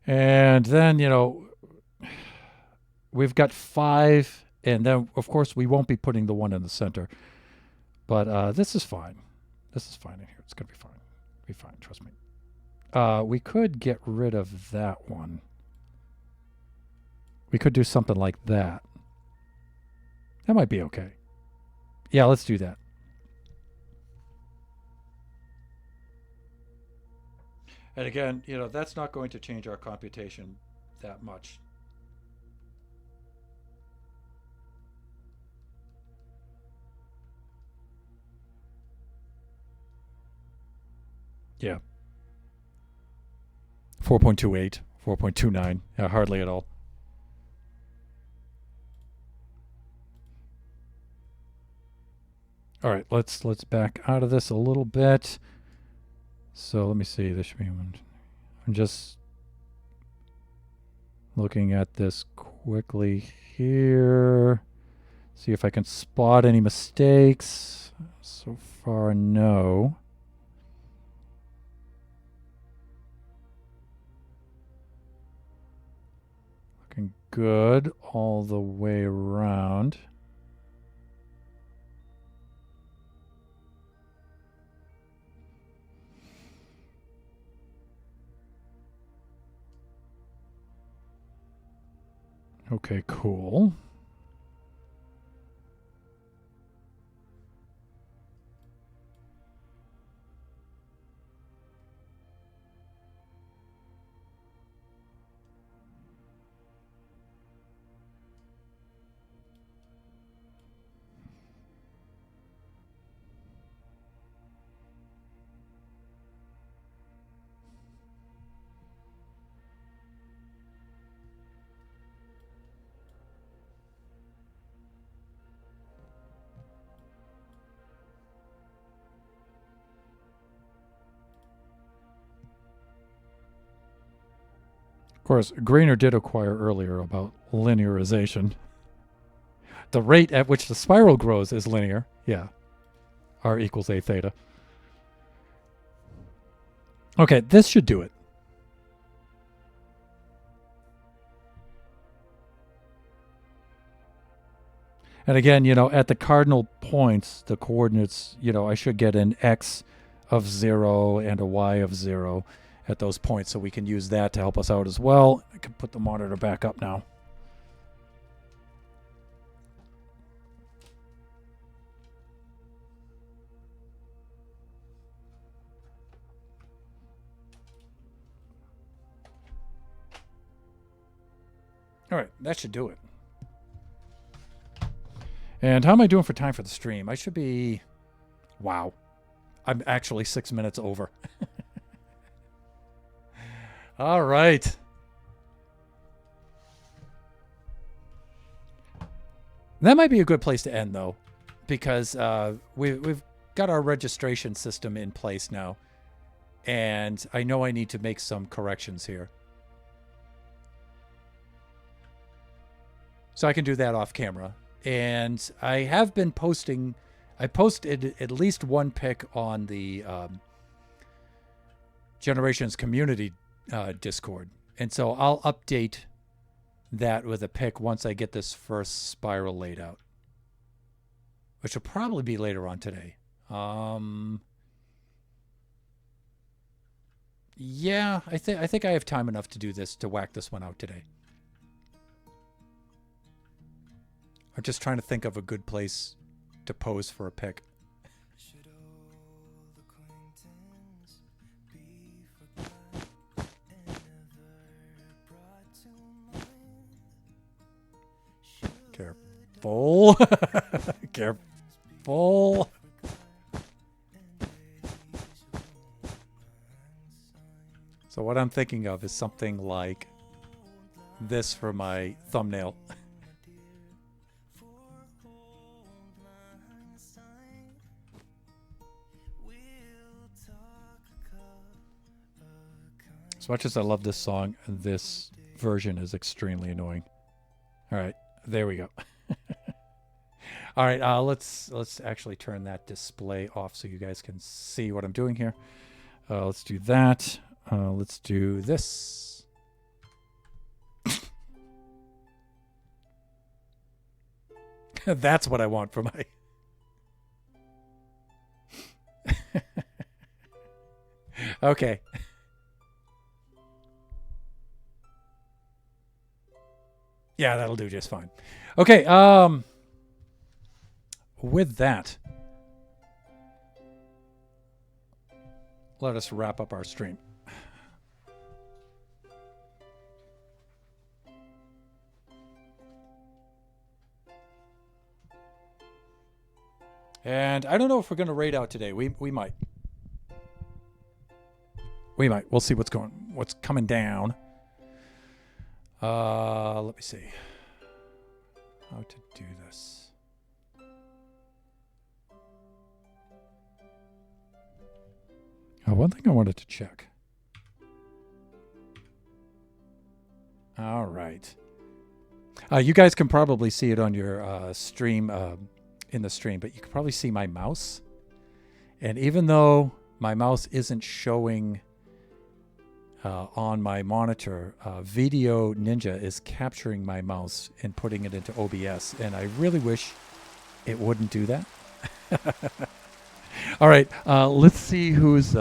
And then, you know, we've got 5, and then, of course, we won't be putting the one in the center. But this is fine. This is fine in here. It's going to be fine. Be fine, trust me. We could get rid of that one. We could do something like that. That might be okay. Yeah, let's do that. And again, you know, that's not going to change our computation that much. Yeah. 4.28, 4.29, hardly at all. All right, let's back out of this a little bit. So let me see. This should be one. I'm just looking at this quickly here. See if I can spot any mistakes. So far, no. Looking good all the way around. Okay, cool. Of course, Grainer did acquire earlier about linearization. The rate at which the spiral grows is linear. Yeah. R equals A theta. Okay, this should do it. And again, you know, at the cardinal points, the coordinates, you know, I should get an x of 0 and a y of 0 at those points. So we can use that to help us out as well. I can put the monitor back up now. All right, that should do it. And how am I doing for time for the stream? I should be... Wow. I'm actually 6 minutes over. All right. That might be a good place to end, though, because we've got our registration system in place now, and I know I need to make some corrections here. So I can do that off camera. And I have been posting. I posted at least one pick on the Generations community Discord. And so I'll update that with a pick once I get this first spiral laid out, which will probably be later on today. Yeah, I think I have time enough to do this, to whack this one out today. I'm just trying to think of a good place to pose for a pick. Careful. Careful. So what I'm thinking of is something like this for my thumbnail. As much as I love this song, this version is extremely annoying. All right, there we go. All right, let's actually turn that display off so you guys can see what I'm doing here. Let's do that. Let's do this. That's what I want for my... Okay. Yeah, that'll do just fine. Okay, with that, let us wrap up our stream. And I don't know if we're going to raid out today. We might. We might. We'll see what's coming down. Let me see how to do this. One thing I wanted to check. All right. You guys can probably see it on your stream, in the stream, but you can probably see my mouse. And even though my mouse isn't showing on my monitor, Video Ninja is capturing my mouse and putting it into OBS, and I really wish it wouldn't do that. All right, let's see who's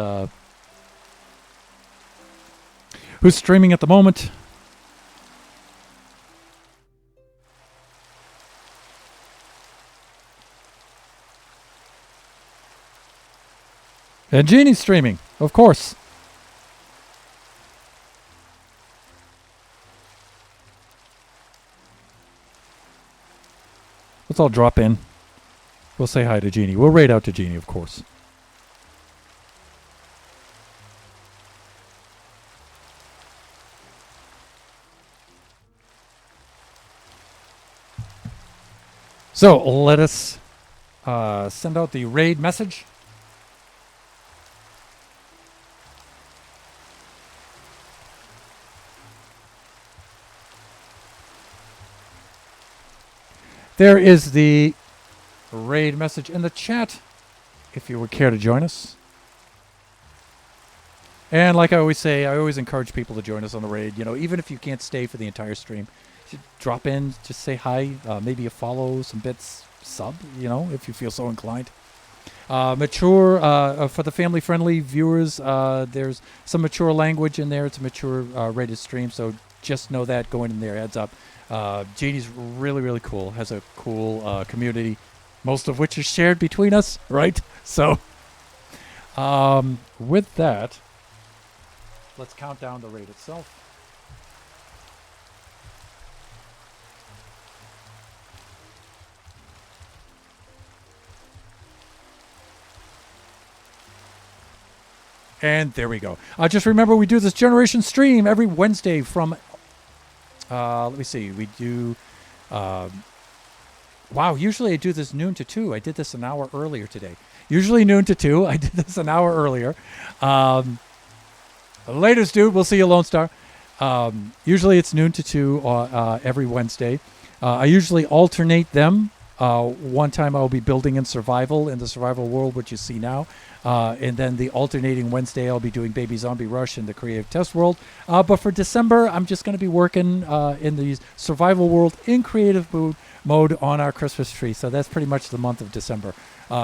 streaming at the moment. And Jeannie's streaming, of course. Let's all drop in. We'll say hi to Jeannie. We'll raid out to Jeannie, of course. So let us send out the raid message. There is the raid message in the chat, if you would care to join us. And like I always say, I always encourage people to join us on the raid. You know, even if you can't stay for the entire stream, drop in, just say hi, maybe a follow, some bits, sub, you know, if you feel so inclined. Mature, for the family-friendly viewers, there's some mature language in there. It's a mature rated stream, so just know that going in there, heads up. Jeannie's really, really cool, has a cool community, most of which is shared between us, right? So, with that, let's count down the raid itself. And there we go. Just remember, we do this Generation stream every Wednesday from... let me see. We do... wow, usually I do this noon to 2. I did this an hour earlier today. Usually noon to 2. I did this an hour earlier. Latest, dude. We'll see you, Lone Star. Usually it's noon to 2 every Wednesday. I usually alternate them. One time I'll be building in survival, in the survival world, which you see now. And then the alternating Wednesday, I'll be doing Baby Zombie Rush in the creative test world. But for December, I'm just going to be working in the survival world in creative mode on our Christmas tree. So that's pretty much the month of December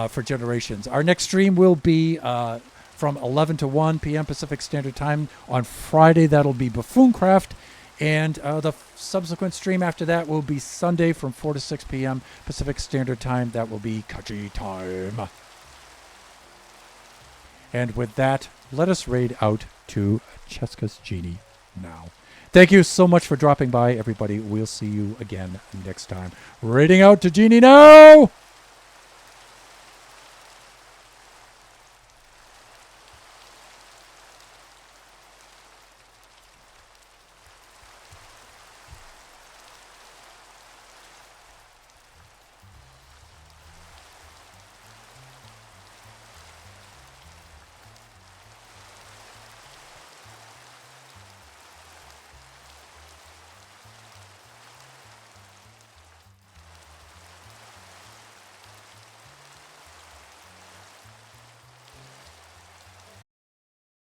for Generations. Our next stream will be from 11 to 1 p.m. Pacific Standard Time on Friday. That'll be Buffooncraft. And the subsequent stream after that will be Sunday from 4 to 6 p.m. Pacific Standard Time. That will be Kachi time. And with that, let us raid out to Cheska's Genie now. Thank you so much for dropping by, everybody. We'll see you again next time. Raiding out to Genie now!